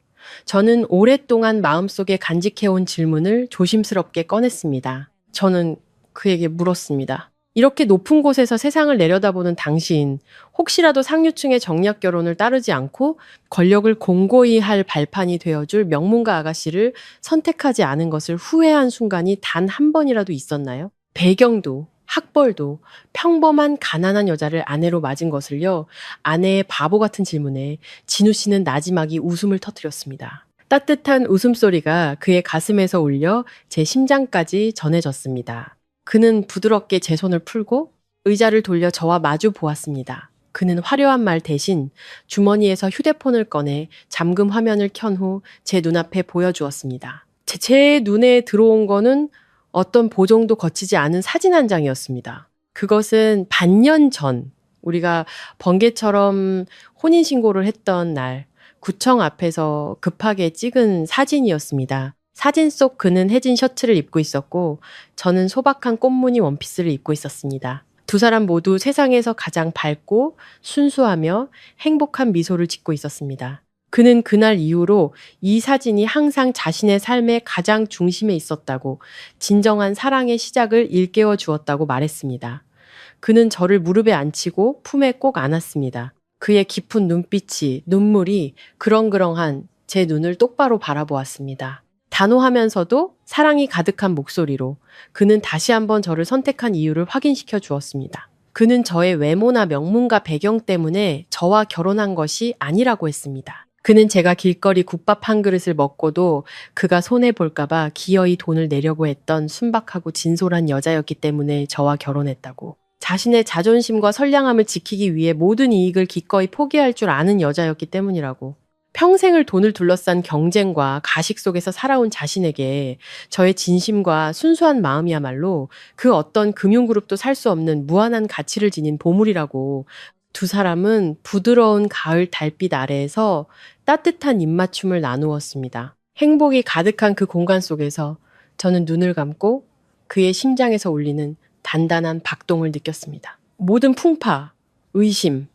저는 오랫동안 마음속에 간직해온 질문을 조심스럽게 꺼냈습니다. 저는 그에게 물었습니다. 이렇게 높은 곳에서 세상을 내려다보는 당신, 혹시라도 상류층의 정략 결혼을 따르지 않고 권력을 공고히 할 발판이 되어줄 명문가 아가씨를 선택하지 않은 것을 후회한 순간이 단 한 번이라도 있었나요? 배경도, 학벌도 평범한 가난한 여자를 아내로 맞은 것을요. 아내의 바보 같은 질문에 진우 씨는 나지막이 웃음을 터뜨렸습니다. 따뜻한 웃음소리가 그의 가슴에서 울려 제 심장까지 전해졌습니다. 그는 부드럽게 제 손을 풀고 의자를 돌려 저와 마주 보았습니다. 그는 화려한 말 대신 주머니에서 휴대폰을 꺼내 잠금 화면을 켠 후 제 눈앞에 보여주었습니다. 제 눈에 들어온 거는 어떤 보정도 거치지 않은 사진 한 장이었습니다. 그것은 반년 전 우리가 번개처럼 혼인신고를 했던 날 구청 앞에서 급하게 찍은 사진이었습니다. 사진 속 그는 해진 셔츠를 입고 있었고 저는 소박한 꽃무늬 원피스를 입고 있었습니다. 두 사람 모두 세상에서 가장 밝고 순수하며 행복한 미소를 짓고 있었습니다. 그는 그날 이후로 이 사진이 항상 자신의 삶의 가장 중심에 있었다고 진정한 사랑의 시작을 일깨워 주었다고 말했습니다. 그는 저를 무릎에 앉히고 품에 꼭 안았습니다. 그의 깊은 눈빛이 눈물이 그렁그렁한 제 눈을 똑바로 바라보았습니다. 단호하면서도 사랑이 가득한 목소리로 그는 다시 한번 저를 선택한 이유를 확인시켜 주었습니다. 그는 저의 외모나 명문가 배경 때문에 저와 결혼한 것이 아니라고 했습니다. 그는 제가 길거리 국밥 한 그릇을 먹고도 그가 손해볼까봐 기어이 돈을 내려고 했던 순박하고 진솔한 여자였기 때문에 저와 결혼했다고. 자신의 자존심과 선량함을 지키기 위해 모든 이익을 기꺼이 포기할 줄 아는 여자였기 때문이라고. 평생을 돈을 둘러싼 경쟁과 가식 속에서 살아온 자신에게 저의 진심과 순수한 마음이야말로 그 어떤 금융그룹도 살 수 없는 무한한 가치를 지닌 보물이라고. 두 사람은 부드러운 가을 달빛 아래에서 따뜻한 입맞춤을 나누었습니다. 행복이 가득한 그 공간 속에서 저는 눈을 감고 그의 심장에서 울리는 단단한 박동을 느꼈습니다. 모든 풍파, 의심,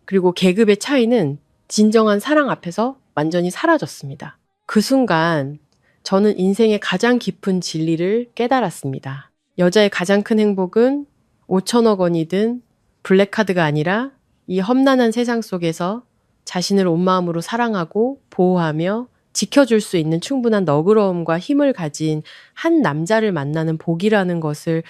그리고 계급의 차이는 진정한 사랑 앞에서 완전히 사라졌습니다. 그 순간 저는 인생의 가장 깊은 진리를 깨달았습니다. 여자의 가장 큰 행복은 5천억 원이든 블랙카드가 아니라 이 험난한 세상 속에서 자신을 온 마음으로 사랑하고 보호하며 지켜줄 수 있는 충분한 너그러움과 힘을 가진 한 남자를 만나는 복이라는 것을